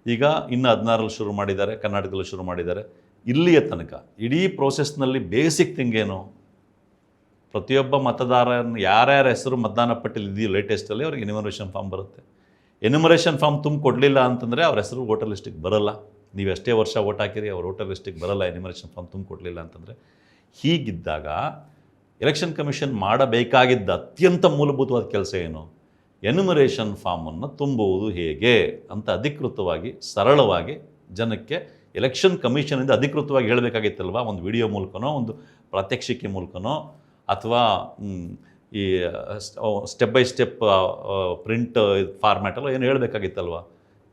ಈಗ ಇನ್ನು 16ರಲ್ಲಿ ಶುರು ಮಾಡಿದ್ದಾರೆ, ಕರ್ನಾಟಕದಲ್ಲಿ ಶುರು ಮಾಡಿದ್ದಾರೆ. ಇಲ್ಲಿಯ ತನಕ ಇಡೀ ಪ್ರೋಸೆಸ್ನಲ್ಲಿ ಬೇಸಿಕ್ ಥಿಂಗ್ ಏನು? ಪ್ರತಿಯೊಬ್ಬ ಮತದಾರನ ಯಾರ್ಯಾರ ಹೆಸರು ಮತದಾನ ಪಟ್ಟಿಲಿ ಇದೆಯೋ ಲೇಟೆಸ್ಟಲ್ಲಿ ಅವ್ರಿಗೆ ಎನ್ಯುಮರೇಷನ್ ಫಾರ್ಮ್ ಬರುತ್ತೆ. ಎನ್ಯುಮರೇಷನ್ ಫಾರ್ಮ್ ತುಂಬ ಕೊಡಲಿಲ್ಲ ಅಂತಂದರೆ ಅವ್ರ ಹೆಸರು ವೋಟರ್ ಲಿಸ್ಟಿಗೆ ಬರೋಲ್ಲ. ನೀವು ಎಷ್ಟೇ ವರ್ಷ ವೋಟ್ ಹಾಕಿರಿ ಅವ್ರ ವೋಟರ್ ಲಿಸ್ಟಿಗೆ ಬರೋಲ್ಲ ಎನ್ಯುಮರೇಷನ್ ಫಾರ್ಮ್ ತುಂಬ ಕೊಡಲಿಲ್ಲ ಅಂತಂದರೆ. ಹೀಗಿದ್ದಾಗ ಎಲೆಕ್ಷನ್ ಕಮಿಷನ್ ಮಾಡಬೇಕಾಗಿದ್ದ ಅತ್ಯಂತ ಮೂಲಭೂತವಾದ ಕೆಲಸ ಏನು? ಎನ್ಯುಮರೇಷನ್ ಫಾರ್ಮನ್ನು ತುಂಬುವುದು ಹೇಗೆ ಅಂತ ಅಧಿಕೃತವಾಗಿ ಸರಳವಾಗಿ ಜನಕ್ಕೆ ಎಲೆಕ್ಷನ್ ಕಮಿಷನಿಂದ ಅಧಿಕೃತವಾಗಿ ಹೇಳಬೇಕಾಗಿತ್ತಲ್ವ. ಒಂದು ವಿಡಿಯೋ ಮೂಲಕನೋ, ಒಂದು ಪ್ರಾತ್ಯಕ್ಷಿಕೆ ಮೂಲಕನೋ, ಅಥವಾ ಈ ಸ್ಟೆಪ್ ಬೈ ಸ್ಟೆಪ್ ಪ್ರಿಂಟ್ ಫಾರ್ಮ್ಯಾಟಲ್ಲ ಏನು ಹೇಳಬೇಕಾಗಿತ್ತಲ್ವ.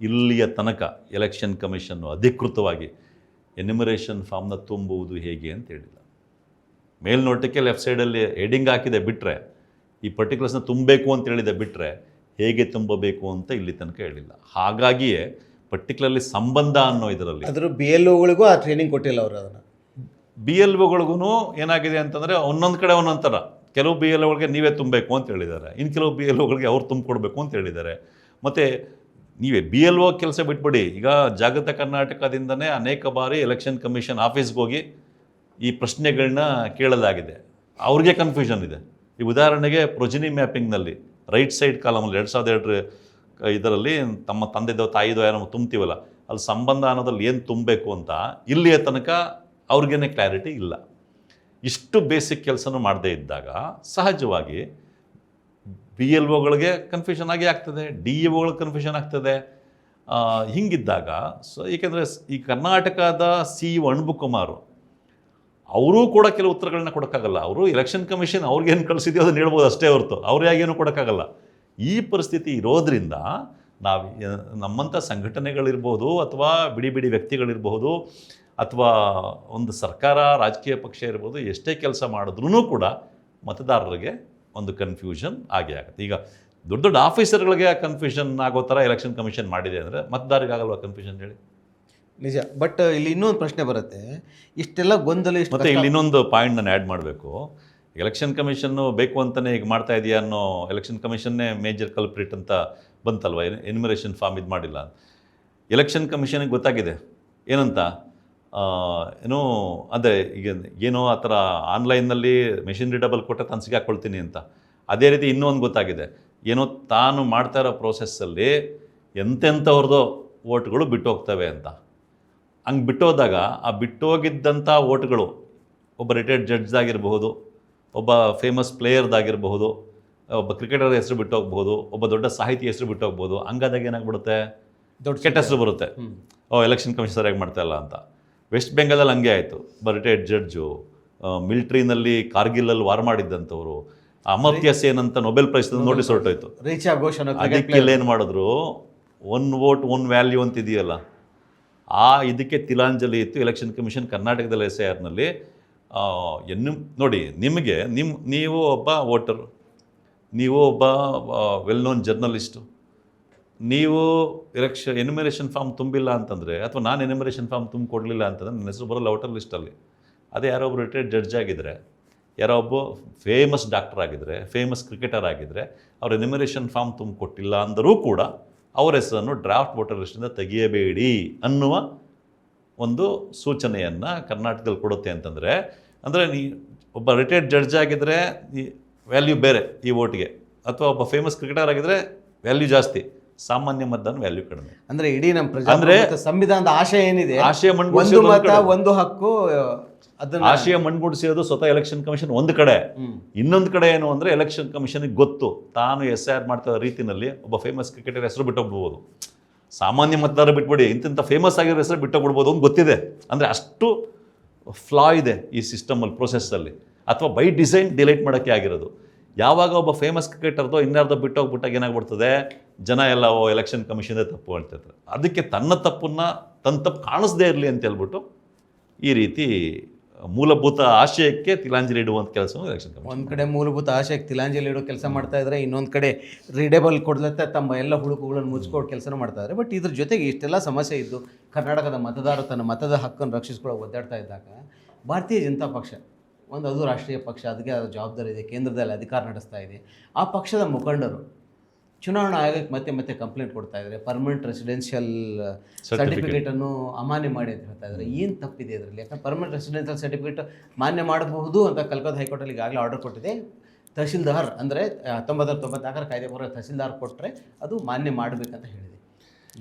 ಇಲ್ಲಿಯ ತನಕ ಎಲೆಕ್ಷನ್ ಕಮಿಷನ್ನು ಅಧಿಕೃತವಾಗಿ ಎನ್ಯುಮರೇಷನ್ ಫಾರ್ಮ್ನ ತುಂಬುವುದು ಹೇಗೆ ಅಂತ ಹೇಳಿಲ್ಲ. ಮೇಲ್ನೋಟಕ್ಕೆ ಲೆಫ್ಟ್ ಸೈಡಲ್ಲಿ ಹೆಡಿಂಗ್ ಹಾಕಿದೆ ಬಿಟ್ಟರೆ, ಈ ಪರ್ಟಿಕ್ಯುಲರ್ಸ್ನ ತುಂಬಬೇಕು ಅಂತ ಹೇಳಿದೆ ಬಿಟ್ಟರೆ ಹೇಗೆ ತುಂಬಬೇಕು ಅಂತ ಇಲ್ಲಿ ತನಕ ಹೇಳಿಲ್ಲ. ಹಾಗಾಗಿಯೇ ಪರ್ಟಿಕ್ಯುಲರ್ಲಿ ಸಂಬಂಧ ಅನ್ನೋ ಇದರಲ್ಲಿ ಅದ್ರ BLOಗಳಿಗೂ ಆ ಟ್ರೈನಿಂಗ್ ಕೊಟ್ಟಿಲ್ಲ ಅವರು. ಅದನ್ನು BLOಗಳಿಗೂ ಏನಾಗಿದೆ ಅಂತಂದರೆ ಒಂದೊಂದು ಕಡೆ ಒಂದೊಂದು ಥರ. ಕೆಲವು BLOಗಳಿಗೆ ನೀವೇ ತುಂಬಬೇಕು ಅಂತ ಹೇಳಿದ್ದಾರೆ, ಇನ್ನು ಕೆಲವು BLOಗಳಿಗೆ ಅವ್ರು ತುಂಬಿಕೊಡ್ಬೇಕು ಅಂತ ಹೇಳಿದ್ದಾರೆ. ಮತ್ತು ನೀವೇ BLO ಕೆಲಸ ಬಿಟ್ಬಿಡಿ, ಈಗ ಜಾಗೃತ ಕರ್ನಾಟಕದಿಂದನೇ ಅನೇಕ ಬಾರಿ ಎಲೆಕ್ಷನ್ ಕಮಿಷನ್ ಆಫೀಸ್ಗೆ ಹೋಗಿ ಈ ಪ್ರಶ್ನೆಗಳನ್ನ ಕೇಳಲಾಗಿದೆ. ಅವ್ರಿಗೆ ಕನ್ಫ್ಯೂಷನ್ ಇದೆ. ಈ ಉದಾಹರಣೆಗೆ ಪ್ರೊಜಿನಿ ಮ್ಯಾಪಿಂಗ್ನಲ್ಲಿ ರೈಟ್ ಸೈಡ್ ಕಾಲಮಲ್ಲಿ 2002 ಇದರಲ್ಲಿ ತಮ್ಮ ತಂದೆದೋ ತಾಯಿದೋ ಯಾರೋ ತುಂಬ್ತೀವಲ್ಲ, ಅಲ್ಲಿ ಸಂಬಂಧ ಅನ್ನೋದ್ರಲ್ಲಿ ಏನು ತುಂಬಬೇಕು ಅಂತ ಇಲ್ಲಿಯ ತನಕ ಅವ್ರಿಗೇನೆ ಕ್ಲಾರಿಟಿ ಇಲ್ಲ. ಇಷ್ಟು ಬೇಸಿಕ್ ಕೆಲಸನೂ ಮಾಡದೇ ಇದ್ದಾಗ ಸಹಜವಾಗಿ BLOಗಳಿಗೆ ಕನ್ಫ್ಯೂಷನ್ ಆಗೇ ಆಗ್ತದೆ, DEOಗಳಿಗೆ ಕನ್ಫ್ಯೂಷನ್ ಆಗ್ತದೆ. ಹಿಂಗಿದ್ದಾಗ ಏಕೆಂದರೆ ಈ ಕರ್ನಾಟಕದ CEO ಅಣ್ಬುಕುಮಾರ್ ಅವರೂ ಕೂಡ ಕೆಲವು ಉತ್ತರಗಳನ್ನ ಕೊಡೋಕ್ಕಾಗಲ್ಲ. ಅವರು ಎಲೆಕ್ಷನ್ ಕಮಿಷನ್ ಅವ್ರಿಗೇನು ಕಳಿಸಿದೆಯೋ ಅದನ್ನು ಹೇಳ್ಬೋದು ಅಷ್ಟೇ ಹೊರತು ಅವ್ರಿಗೇನು ಕೊಡೋಕ್ಕಾಗಲ್ಲ. ಈ ಪರಿಸ್ಥಿತಿ ಇರೋದ್ರಿಂದ ನಾವು ನಮ್ಮಂಥ ಸಂಘಟನೆಗಳಿರ್ಬೋದು ಅಥವಾ ಬಿಡಿ ಬಿಡಿ ವ್ಯಕ್ತಿಗಳಿರ್ಬೋದು ಅಥವಾ ಒಂದು ಸರ್ಕಾರ ರಾಜಕೀಯ ಪಕ್ಷ ಇರ್ಬೋದು, ಎಷ್ಟೇ ಕೆಲಸ ಮಾಡಿದ್ರೂ ಕೂಡ ಮತದಾರರಿಗೆ ಒಂದು ಕನ್ಫ್ಯೂಷನ್ ಆಗೇ ಆಗುತ್ತೆ. ಈಗ ದೊಡ್ಡ ದೊಡ್ಡ ಆಫೀಸರ್ಗಳಿಗೆ ಕನ್ಫ್ಯೂಷನ್ ಆಗೋ ಥರ ಎಲೆಕ್ಷನ್ ಕಮಿಷನ್ ಮಾಡಿದೆ ಅಂದರೆ ಮತದಾರರಿಗೆ ಆಗಲ್ವಾ ಕನ್ಫ್ಯೂಷನ್ ಹೇಳಿ? ನಿಜ. ಬಟ್ ಇಲ್ಲಿ ಇನ್ನೊಂದು ಪ್ರಶ್ನೆ ಬರುತ್ತೆ, ಇಷ್ಟೆಲ್ಲ ಗೊಂದಲ ಮತ್ತು ಇಲ್ಲಿ ಇನ್ನೊಂದು ಪಾಯಿಂಟ್ ನಾನು ಆ್ಯಡ್ ಮಾಡಬೇಕು. ಎಲೆಕ್ಷನ್ ಕಮಿಷನ್ನು ಬೇಕು ಅಂತಲೇ ಈಗ ಮಾಡ್ತಾ ಇದೆಯಾ ಅನ್ನೋ, ಎಲೆಕ್ಷನ್ ಕಮಿಷನ್ನೇ ಮೇಜರ್ ಕಲ್ಪ್ರಿಟ್ ಅಂತ ಬಂತಲ್ವ, ಎನ್ಯುಮರೇಷನ್ ಫಾರ್ಮ್ ಇದು ಮಾಡಿಲ್ಲ. ಎಲೆಕ್ಷನ್ ಕಮಿಷನಿಗೆ ಗೊತ್ತಾಗಿದೆ ಏನಂತ, ಏನೋ ಅದೇ ಈಗ ಏನೋ ಆ ಥರ ಆನ್ಲೈನ್ನಲ್ಲಿ ಮೆಷಿನ್ ರೀಡಬಲ್ ಕೊಟ್ಟರೆ ತಾನು ಸಿಗಾಕೊಳ್ತೀನಿ ಅಂತ. ಅದೇ ರೀತಿ ಇನ್ನೊಂದು ಗೊತ್ತಾಗಿದೆ, ಏನೋ ತಾನು ಮಾಡ್ತಾ ಇರೋ ಪ್ರೋಸೆಸ್ಸಲ್ಲಿ ಎಂತೆಂಥವ್ರದ್ದು ಓಟ್ಗಳು ಬಿಟ್ಟೋಗ್ತವೆ ಅಂತ. ಹಂಗೆ ಬಿಟ್ಟೋದಾಗ ಆ ಬಿಟ್ಟೋಗಿದ್ದಂಥ ಓಟ್ಗಳು ಒಬ್ಬ ರಿಟೈರ್ಡ್ ಜಡ್ಜ್ದಾಗಿರಬಹುದು, ಒಬ್ಬ ಫೇಮಸ್ ಪ್ಲೇಯರ್ದಾಗಿರಬಹುದು, ಒಬ್ಬ ಕ್ರಿಕೆಟರ್ ಹೆಸರು ಬಿಟ್ಟೋಗ್ಬೋದು, ಒಬ್ಬ ದೊಡ್ಡ ಸಾಹಿತಿ ಹೆಸರು ಬಿಟ್ಟೋಗ್ಬೋದು. ಹಂಗಾದಾಗ ಏನಾಗ್ಬಿಡುತ್ತೆ, ದೊಡ್ಡ ಕೆಟ್ಟ ಹೆಸರು ಬರುತ್ತೆ. ಎಲೆಕ್ಷನ್ ಕಮಿಷನ್ ಸರಿಯಾಗಿ ಮಾಡ್ತಾಯಿಲ್ಲ ಅಂತ. ವೆಸ್ಟ್ ಬೆಂಗಾಲಲ್ಲಿ ಹಂಗೆ ಆಯಿತು. ಒಬ್ಬ ರಿಟೈರ್ಡ್ ಜಡ್ಜು, ಮಿಲ್ಟ್ರಿನಲ್ಲಿ ಕಾರ್ಗಿಲಲ್ಲಿ ವಾರ್ ಮಾಡಿದ್ದಂಥವ್ರು, ಅಮರ್ತ್ಯ ಸೇನ್ ಅಂತ ನೊಬೆಲ್ ಪ್ರೈಸ್ ನೋಟಿಸ್ ಹೊರಟೋಯ್ತು. ಅದಕ್ಕೆ ಏನು ಮಾಡಿದ್ರು, 1 vote 1 value ಅಂತ ಇದೆಯಲ್ಲ, ಇದಕ್ಕೆ ತಿಲಾಂಜಲಿ ಇತ್ತು ಎಲೆಕ್ಷನ್ ಕಮಿಷನ್ ಕರ್ನಾಟಕದಲ್ಲಿ SIRನಲ್ಲಿ. ನೋಡಿ, ನಿಮಗೆ ನೀವು ಒಬ್ಬ ವೋಟರ್, ನೀವು ಒಬ್ಬ ವೆಲ್ ನೋನ್ ಜರ್ನಲಿಸ್ಟು, ನೀವು ಎನ್ಯುಮರೇಷನ್ ಫಾರ್ಮ್ ತುಂಬಿಲ್ಲ ಅಂತಂದರೆ, ಅಥವಾ ನಾನು ಎನ್ಯುಮರೇಷನ್ ಫಾರ್ಮ್ ತುಂಬಿಕೊಡ್ಲಿಲ್ಲ ಅಂತಂದರೆ ನನ್ನ ಹೆಸರು ಬರೋಲ್ಲ ವೋಟರ್ ಲಿಸ್ಟಲ್ಲಿ. ಅದೇ ಯಾರೋ ಒಬ್ಬರು ರಿಟೈರ್ಡ್ ಜಡ್ಜ್ ಆಗಿದ್ದರೆ, ಯಾರೋ ಒಬ್ಬ ಫೇಮಸ್ ಡಾಕ್ಟರ್ ಆಗಿದ್ದರೆ, ಫೇಮಸ್ ಕ್ರಿಕೆಟರ್ ಆಗಿದ್ದರೆ, ಅವ್ರು ಎನ್ಯುಮರೇಷನ್ ಫಾರ್ಮ್ ತುಂಬಿಕೊಟ್ಟಿಲ್ಲ ಅಂದರೂ ಕೂಡ ಅವರ ಹೆಸರನ್ನು ಡ್ರಾಫ್ಟ್ ವೋಟರ್ ಲಿಸ್ಟಿಂದ ತೆಗೆಯಬೇಡಿ ಅನ್ನುವ ಒಂದು ಸೂಚನೆಯನ್ನು ಕರ್ನಾಟಕದಲ್ಲಿ ಕೊಡುತ್ತೆ. ಅಂತಂದರೆ ಒಬ್ಬ ರಿಟೈರ್ಡ್ ಜಡ್ಜ್ ಆಗಿದ್ದರೆ ಈ ವ್ಯಾಲ್ಯೂ ಬೇರೆ ಈ ವೋಟ್ಗೆ, ಅಥವಾ ಒಬ್ಬ ಫೇಮಸ್ ಕ್ರಿಕೆಟರ್ ಆಗಿದ್ದರೆ ವ್ಯಾಲ್ಯೂ ಜಾಸ್ತಿ, ಸಾಮಾನ್ಯ ಮತದಾನ ವ್ಯಾಲ್ಯೂ ಕಡಿಮೆ. ಅಂದರೆ ಇಡೀ ನಮ್ಮ ಸಂವಿಧಾನದ ಆಶಯ ಏನಿದೆ, ಆಶಯ ಒಂದು ಮತ ಒಂದು ಹಕ್ಕು, ಆಶಯ ಮಣ್ಗುಡಿಸಿರೋದು ಸ್ವತಃ ಎಲೆಕ್ಷನ್ ಕಮಿಷನ್ ಒಂದು ಕಡೆ. ಇನ್ನೊಂದು ಕಡೆ ಏನು ಅಂದರೆ ಎಲೆಕ್ಷನ್ ಕಮಿಷನ್ಗೆ ಗೊತ್ತು ತಾನು SIR ಮಾಡ್ತಾ ರೀತಿಯಲ್ಲಿ ಒಬ್ಬ ಫೇಮಸ್ ಕ್ರಿಕೆಟರ್ ಹೆಸರು ಬಿಟ್ಟೋಗ್ಬಿಡ್ಬೋದು, ಸಾಮಾನ್ಯ ಮತದಾರ ಬಿಟ್ಬಿಡಿ, ಇಂಥ ಫೇಮಸ್ ಆಗಿರೋ ಹೆಸರು ಬಿಟ್ಟೋಗ್ಬಿಡ್ಬೋದು ಅಂತ ಗೊತ್ತಿದೆ. ಅಂದರೆ ಅಷ್ಟು ಫ್ಲಾ ಇದೆ ಈ ಸಿಸ್ಟಮಲ್ಲಿ, ಪ್ರೋಸೆಸ್ಸಲ್ಲಿ. ಅಥವಾ ಬೈ ಡಿಸೈನ್ ಡಿಲೈಟ್ ಮಾಡೋಕ್ಕೆ ಆಗಿರೋದು. ಯಾವಾಗ ಒಬ್ಬ ಫೇಮಸ್ ಕ್ರಿಕೆಟರ್ದೋ ಇನ್ಯಾರ್ದೋ ಬಿಟ್ಟೋಗ್ಬಿಟ್ಟಾಗ ಏನಾಗ್ಬಿಡ್ತದೆ, ಜನ ಎಲ್ಲ ಎಲೆಕ್ಷನ್ ಕಮಿಷನ್ದೇ ತಪ್ಪು ಹೇಳ್ತಿರ್ತಾರೆ. ಅದಕ್ಕೆ ತನ್ನ ತಪ್ಪು ಕಾಣಿಸ್ದೇ ಇರಲಿ ಅಂತ ಹೇಳ್ಬಿಟ್ಟು ಈ ರೀತಿ ಮೂಲಭೂತ ಆಶಯಕ್ಕೆ ತಿಲಾಂಜಲಿ ಇಡುವಂಥ ಕೆಲಸ ಎಲೆಕ್ಷನ್ ಕಮಿಷನ್. ಒಂದು ಕಡೆ ಮೂಲಭೂತ ಆಶಯಕ್ಕೆ ತಿಲಾಂಜಲಿ ಇಡೋ ಕೆಲಸ ಮಾಡ್ತಾ ಇದ್ದಾರೆ, ಇನ್ನೊಂದು ಕಡೆ ರೀಡೇಬಲ್ ಕೊಡ್ಲತ್ತ ತಮ್ಮ ಎಲ್ಲ ಹುಳುಕುಗಳನ್ನು ಮುಚ್ಚಿಕೊಡೋ ಕೆಲಸನೂ ಮಾಡ್ತಾ ಇದ್ದಾರೆ. ಬಟ್ ಇದ್ರ ಜೊತೆಗೆ ಇಷ್ಟೆಲ್ಲ ಸಮಸ್ಯೆ ಇದ್ದು ಕರ್ನಾಟಕದ ಮತದಾರ ತನ್ನ ಮತದ ಹಕ್ಕನ್ನು ರಕ್ಷಿಸ್ಕೊಳ್ಳೋ ಒದ್ದಾಡ್ತಾ ಇದ್ದಾಗ ಭಾರತೀಯ ಜನತಾ ಪಕ್ಷ ಅದು ರಾಷ್ಟ್ರೀಯ ಪಕ್ಷ, ಅದಕ್ಕೆ ಅದರ ಜವಾಬ್ದಾರಿ ಇದೆ, ಕೇಂದ್ರದಲ್ಲಿ ಅಧಿಕಾರ ನಡೆಸ್ತಾ ಇದೆ. ಆ ಪಕ್ಷದ ಮುಖಂಡರು ಚುನಾವಣಾ ಆಯೋಗಕ್ಕೆ ಮತ್ತೆ ಕಂಪ್ಲೇಂಟ್ ಕೊಡ್ತಾ ಇದ್ದಾರೆ, ಪರ್ಮನೆಂಟ್ ರೆಸಿಡೆನ್ಷಿಯಲ್ ಸರ್ಟಿಫಿಕೇಟನ್ನು ಅಮಾನ್ಯ ಮಾಡಿ ಅಂತ ಹೇಳ್ತಾ ಇದ್ದಾರೆ. ಏನು ತಪ್ಪಿದೆ ಇದರಲ್ಲಿ? ಯಾಕಂದ್ರೆ ಪರ್ಮನೆಂಟ್ ರೆಸಿಡೆನ್ಷಿಯಲ್ ಸರ್ಟಿಫಿಕೇಟ್ ಮಾನ್ಯ ಮಾಡಬಹುದು ಅಂತ ಕಲ್ಕತ್ತಾ ಹೈಕೋರ್ಟಲ್ಲಿ ಈಗಾಗಲೇ ಆರ್ಡರ್ ಕೊಟ್ಟಿದೆ. ತಹಶೀಲ್ದಾರ್ ಅಂದರೆ 1994 ಕಾಯ್ದೆ ಪ್ರಕಾರ ತಹಶೀಲ್ದಾರ್ ಕೊಟ್ಟರೆ ಅದು ಮಾನ್ಯ ಮಾಡಬೇಕಂತ ಹೇಳಿದೆ.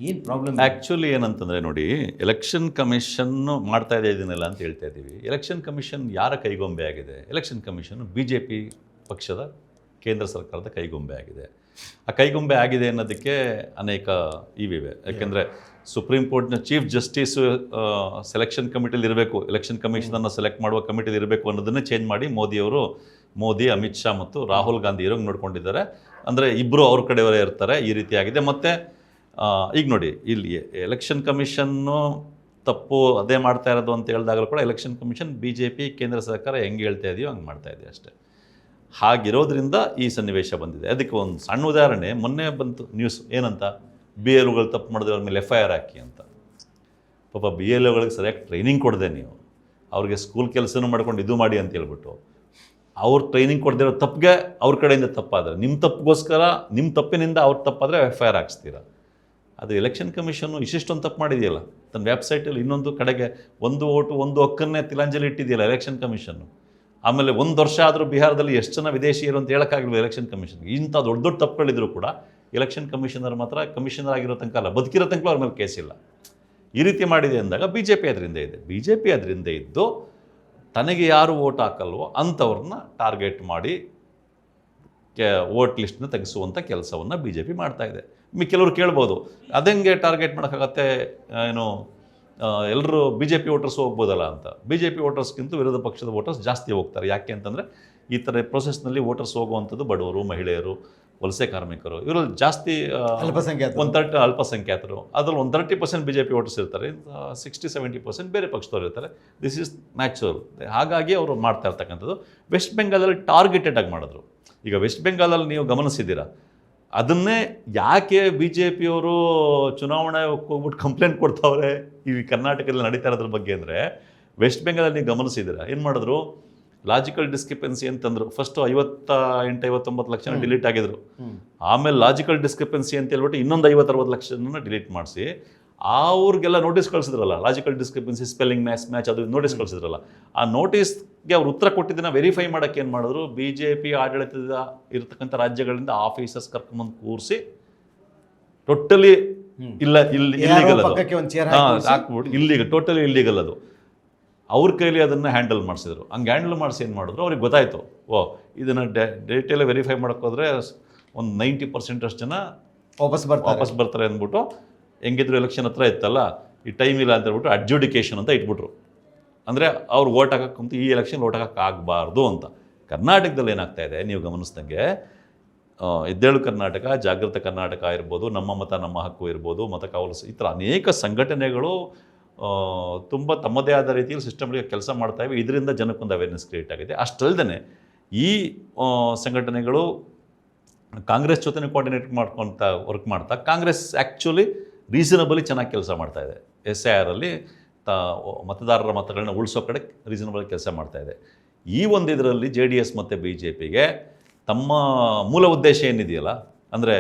ಏನು ಪ್ರಾಬ್ಲಮ್ ಆ್ಯಕ್ಚುಲಿ ಏನಂತಂದರೆ, ನೋಡಿ, ಎಲೆಕ್ಷನ್ ಕಮಿಷನ್ನು ಮಾಡ್ತಾ ಇದೆ ಇದನ್ನೆಲ್ಲ ಅಂತ ಹೇಳ್ತಾ ಇದ್ದೀವಿ. ಎಲೆಕ್ಷನ್ ಕಮಿಷನ್ ಯಾರ ಕೈಗೊಂಬೆ ಆಗಿದೆ? ಎಲೆಕ್ಷನ್ ಕಮಿಷನ್ BJP ಪಕ್ಷದ ಕೇಂದ್ರ ಸರ್ಕಾರದ ಕೈಗೊಂಬೆ ಆಗಿದೆ. ಆ ಕೈಗೊಂಬೆ ಆಗಿದೆ ಅನ್ನೋದಕ್ಕೆ ಅನೇಕ ಇವಿವೆ. ಯಾಕೆಂದರೆ ಸುಪ್ರೀಂ ಕೋರ್ಟ್ನ ಚೀಫ್ ಜಸ್ಟಿಸ್ ಸೆಲೆಕ್ಷನ್ ಕಮಿಟಿಲಿ ಇರಬೇಕು, ಎಲೆಕ್ಷನ್ ಕಮಿಷನನ್ನು ಸೆಲೆಕ್ಟ್ ಮಾಡುವ ಕಮಿಟಿಲಿ ಇರಬೇಕು ಅನ್ನೋದನ್ನೇ ಚೇಂಜ್ ಮಾಡಿ ಮೋದಿ, ಅಮಿತ್ ಶಾ ಮತ್ತು ರಾಹುಲ್ ಗಾಂಧಿ ಇರೋಂಗೆ ನೋಡ್ಕೊಂಡಿದ್ದಾರೆ. ಅಂದರೆ ಇಬ್ಬರು ಅವ್ರ ಕಡೆಯವರೇ ಇರ್ತಾರೆ. ಈ ರೀತಿಯಾಗಿದೆ. ಮತ್ತು ಈಗ ನೋಡಿ, ಇಲ್ಲಿ ಎಲೆಕ್ಷನ್ ಕಮಿಷನ್ನು ತಪ್ಪು ಅದೇ ಮಾಡ್ತಾ ಇರೋದು ಅಂತ ಹೇಳಿದಾಗಲೂ ಕೂಡ ಎಲೆಕ್ಷನ್ ಕಮಿಷನ್ BJP ಕೇಂದ್ರ ಸರ್ಕಾರ ಹೆಂಗೆ ಹೇಳ್ತಾ ಇದೆಯೋ ಹಂಗೆ ಮಾಡ್ತಾ ಇದೆಯೋ ಅಷ್ಟೇ. ಹಾಗಿರೋದ್ರಿಂದ ಈ ಸನ್ನಿವೇಶ ಬಂದಿದೆ. ಅದಕ್ಕೆ ಒಂದು ಸಣ್ಣ ಉದಾಹರಣೆ, ಮೊನ್ನೆ ಬಂತು ನ್ಯೂಸ್, ಏನಂತ, BLOಗಳು ತಪ್ಪು ಮಾಡಿದ್ರೆ ಅವ್ರ ಮೇಲೆ FIR ಹಾಕಿ ಅಂತ. ಪಾಪ BLOಗಳಿಗೆ ಸರಿಯಾಗಿ ಟ್ರೈನಿಂಗ್ ಕೊಡದೆ ನೀವು, ಅವ್ರಿಗೆ ಸ್ಕೂಲ್ ಕೆಲಸನೂ ಮಾಡ್ಕೊಂಡು ಇದು ಮಾಡಿ ಅಂತ ಹೇಳ್ಬಿಟ್ಟು, ಅವ್ರು ಟ್ರೈನಿಂಗ್ ಕೊಡದಿರೋ ತಪ್ಪಿಗೆ ಅವ್ರ ಕಡೆಯಿಂದ ತಪ್ಪಾದರೆ, ನಿಮ್ಮ ತಪ್ಪಿಗೋಸ್ಕರ ನಿಮ್ಮ ತಪ್ಪಿನಿಂದ ಅವ್ರ ತಪ್ಪಾದರೆ FIR ಹಾಕ್ಸ್ತೀರ. ಅದು ಎಲೆಕ್ಷನ್ ಕಮಿಷನ್ನು ಇಷ್ಟಿಷ್ಟೊಂದು ತಪ್ಪು ಮಾಡಿದೆಯಲ್ಲ, ತನ್ನ ವೆಬ್ಸೈಟಲ್ಲಿ ಇನ್ನೊಂದು ಕಡೆಗೆ ಒಂದು ಓಟು ಒಂದು ಹಕ್ಕನ್ನೇ ತಿಲಾಂಜಲಿ ಇಟ್ಟಿದೆಯಲ್ಲ ಎಲೆಕ್ಷನ್ ಕಮಿಷನ್ನು. ಆಮೇಲೆ 1 ವರ್ಷ ಆದರೂ ಬಿಹಾರದಲ್ಲಿ ಎಷ್ಟು ಜನ ವಿದೇಶಿಯರು ಅಂತ ಹೇಳೋಕ್ಕಾಗಲಿಲ್ಲ ಎಲೆಕ್ಷನ್ ಕಮಿಷನ್ಗೆ. ಇಂಥ ದೊಡ್ಡ ದೊಡ್ಡ ತಪ್ಪುಗಳಿದ್ರು ಕೂಡ ಎಲೆಕ್ಷನ್ ಕಮಿಷನರ್ ಮಾತ್ರ ಕಮಿಷನರ್ ಆಗಿರೋ ತನಕ ಅಲ್ಲ, ಬದುಕಿರೋ ತನಕ ಅವ್ರ ಮೇಲೆ ಕೇಸಿಲ್ಲ. ಈ ರೀತಿ ಮಾಡಿದೆ ಅಂದಾಗ BJP ಅದರಿಂದ ಇದೆ. BJP ಅದರಿಂದ ಇದ್ದು ತನಗೆ ಯಾರು ವೋಟ್ ಹಾಕಲ್ವೋ ಅಂಥವ್ರನ್ನ ಟಾರ್ಗೆಟ್ ಮಾಡಿ ವೋಟ್ ಲಿಸ್ಟ್ನ ತೆಗೆಸುವಂಥ ಕೆಲಸವನ್ನು BJP ಮಾಡ್ತಾ ಇದೆ. ಕೆಲವರು ಕೇಳ್ಬೋದು, ಅದಂಗೆ ಟಾರ್ಗೆಟ್ ಮಾಡೋಕ್ಕಾಗತ್ತೆ, ಏನು ಎಲ್ಲರೂ BJP ವೋಟರ್ಸ್ ಹೋಗ್ಬೋದಲ್ಲ ಅಂತ. BJP ವೋಟರ್ಸ್ಗಿಂತ ವಿರೋಧ ಪಕ್ಷದ ವೋಟರ್ಸ್ ಜಾಸ್ತಿ ಹೋಗ್ತಾರೆ. ಯಾಕೆ ಅಂತಂದರೆ ಈ ಥರ ಪ್ರೊಸೆಸ್ನಲ್ಲಿ ವೋಟರ್ಸ್ ಹೋಗುವಂಥದ್ದು ಬಡವರು, ಮಹಿಳೆಯರು, ವಲಸೆ ಕಾರ್ಮಿಕರು, ಇವರಲ್ಲಿ ಜಾಸ್ತಿ ಅಲ್ಪಸಂಖ್ಯಾತರು. ಅದರಲ್ಲಿ 30% BJP ವೋಟರ್ಸ್ ಇರ್ತಾರೆ, 60-70% ಬೇರೆ ಪಕ್ಷದವ್ರು ಇರ್ತಾರೆ. This is natural. ಹಾಗಾಗಿ ಅವರು ಮಾಡ್ತಾ ಇರ್ತಕ್ಕಂಥದ್ದು. ವೆಸ್ಟ್ ಬೆಂಗಾಲಲ್ಲಿ ಟಾರ್ಗೆಟೆಡ್ ಆಗಿ ಮಾಡಿದ್ರು. ಈಗ ವೆಸ್ಟ್ ಬೆಂಗಾಲಲ್ಲಿ ನೀವು ಗಮನಿಸಿದ್ದೀರಾ, ಅದನ್ನೇ ಯಾಕೆ BJPಯವರು ಚುನಾವಣೆ ಹೋಗ್ಬಿಟ್ಟು ಕಂಪ್ಲೇಂಟ್ ಕೊಡ್ತಾವ್ರೆ ಈ ಕರ್ನಾಟಕದಲ್ಲಿ ನಡೀತಾ ಇರೋದ್ರ ಬಗ್ಗೆ ಅಂದರೆ, ವೆಸ್ಟ್ ಬೆಂಗಾಲಲ್ಲಿ ನೀವು ಗಮನಿಸಿದ್ದೀರಾ ಏನು ಮಾಡಿದ್ರು, ಲಾಜಿಕಲ್ ಡಿಸ್ಕ್ರಿಪೆನ್ಸಿ ಅಂತಂದರು. ಫಸ್ಟು 58-59 ಲಕ್ಷನ ಡಿಲೀಟ್ ಆಗಿದ್ರು. ಆಮೇಲೆ ಲಾಜಿಕಲ್ ಡಿಸ್ಕ್ರಿಪೆನ್ಸಿ ಅಂತ ಹೇಳ್ಬಿಟ್ಟು ಇನ್ನೊಂದು 50-60 ಲಕ್ಷನ ಡಿಲೀಟ್ ಮಾಡಿಸಿ ಅವ್ರಿಗೆಲ್ಲ ನೋಟಿಸ್ ಕಳಿಸಿದ್ರಲ್ಲ, ಲಾಜಿಕಲ್ ಡಿಸ್ಕ್ರಿಪೆನ್ಸಿ, ಸ್ಪೆಲ್ಲಿಂಗ್ ಮ್ಯಾಚ್ ಅದು ನೋಟಿಸ್ ಕಳಿಸಿದ್ರಲ್ಲ. ಆ ನೋಟಿಸ್ಗೆ ಅವ್ರು ಉತ್ತರ ಕೊಟ್ಟಿದ್ದನ್ನು ವೆರಿಫೈ ಮಾಡೋಕ್ಕೆ ಏನು ಮಾಡಿದ್ರು, BJP ಆಡಳಿತದ ಇರತಕ್ಕಂಥ ರಾಜ್ಯಗಳಿಂದ ಆಫೀಸರ್ಸ್ ಕರ್ಕೊಂಬಂದು ಕೂರಿಸಿ ಟೋಟಲಿ ಇಲ್ಲಿಗಲ್ ಅದು ಹಾಕ್ಬಿಟ್ಟು ಟೋಟಲಿ ಇಲ್ಲಿಗಲ್ ಅದು ಅವ್ರ ಕೈಲಿ ಅದನ್ನು ಹ್ಯಾಂಡಲ್ ಮಾಡಿಸಿದ್ರು. ಹಂಗೆ ಹ್ಯಾಂಡಲ್ ಮಾಡಿಸಿ ಏನು ಮಾಡಿದ್ರು, ಅವ್ರಿಗೆ ಗೊತ್ತಾಯಿತು, ಇದನ್ನು ಡೇಟೆಲ್ಲ ವೆರಿಫೈ ಮಾಡೋಕ್ಕೋದ್ರೆ ಒಂದು 90% ಅಷ್ಟು ಜನ ವಾಪಸ್ ಬರ್ತಾರೆ ಅಂದ್ಬಿಟ್ಟು, ಹೆಂಗಿದ್ರು ಎಲೆಕ್ಷನ್ ಹತ್ರ ಇತ್ತಲ್ಲ, ಈ ಟೈಮ್ ಇಲ್ಲ ಅಂತ ಹೇಳ್ಬಿಟ್ಟು ಅಡ್ಜುಡಿಕೇಷನ್ ಅಂತ ಇಟ್ಬಿಟ್ರು. ಅಂದರೆ ಅವ್ರು ವೋಟ್ ಹಾಕೋಕ್ಕಂತೂ ಈ ಎಲೆಕ್ಷನ್ ವೋಟ್ ಹಾಕೋಕ್ಕಾಗಬಾರ್ದು ಅಂತ. ಕರ್ನಾಟಕದಲ್ಲಿ ಏನಾಗ್ತಾ ಇದೆ ನೀವು ಗಮನಿಸ್ದಂಗೆ, ಎದ್ದೇಳು ಕರ್ನಾಟಕ, ಜಾಗೃತ ಕರ್ನಾಟಕ ಇರ್ಬೋದು, ನಮ್ಮ ಮತ ನಮ್ಮ ಹಕ್ಕು ಇರ್ಬೋದು, ಮತ ಕಾವಲು, ಈ ಥರ ಅನೇಕ ಸಂಘಟನೆಗಳು ತುಂಬ ತಮ್ಮದೇ ಆದ ರೀತಿಯಲ್ಲಿ ಸಿಸ್ಟಮ್ಗೆ ಕೆಲಸ ಮಾಡ್ತಾ ಇವೆ. ಇದರಿಂದ ಜನಕ್ಕೊಂದು ಅವೇರ್ನೆಸ್ ಕ್ರಿಯೇಟ್ ಆಗಿದೆ. ಅಷ್ಟಲ್ದೇ ಈ ಸಂಘಟನೆಗಳು ಕಾಂಗ್ರೆಸ್ ಜೊತೆ ಕೋಆರ್ಡಿನೇಟ್ ಮಾಡ್ಕೊತ ವರ್ಕ್ ಮಾಡ್ತಾ, ಕಾಂಗ್ರೆಸ್ ಆ್ಯಕ್ಚುಲಿ ರೀಸನಬಲಿ ಚೆನ್ನಾಗಿ ಕೆಲಸ ಮಾಡ್ತಾ ಇದೆ. SIRಲ್ಲಿ ಮತದಾರರ ಮತಗಳನ್ನ ಉಳಿಸೋ ಕಡೆ ರೀಸನಬಲ್ ಕೆಲಸ ಮಾಡ್ತಾ ಇದೆ. ಈ ಒಂದು ಇದರಲ್ಲಿ JDS ಮತ್ತು BJPಗೆ ತಮ್ಮ ಮೂಲ ಉದ್ದೇಶ ಏನಿದೆಯಲ್ಲ, ಅಂದರೆ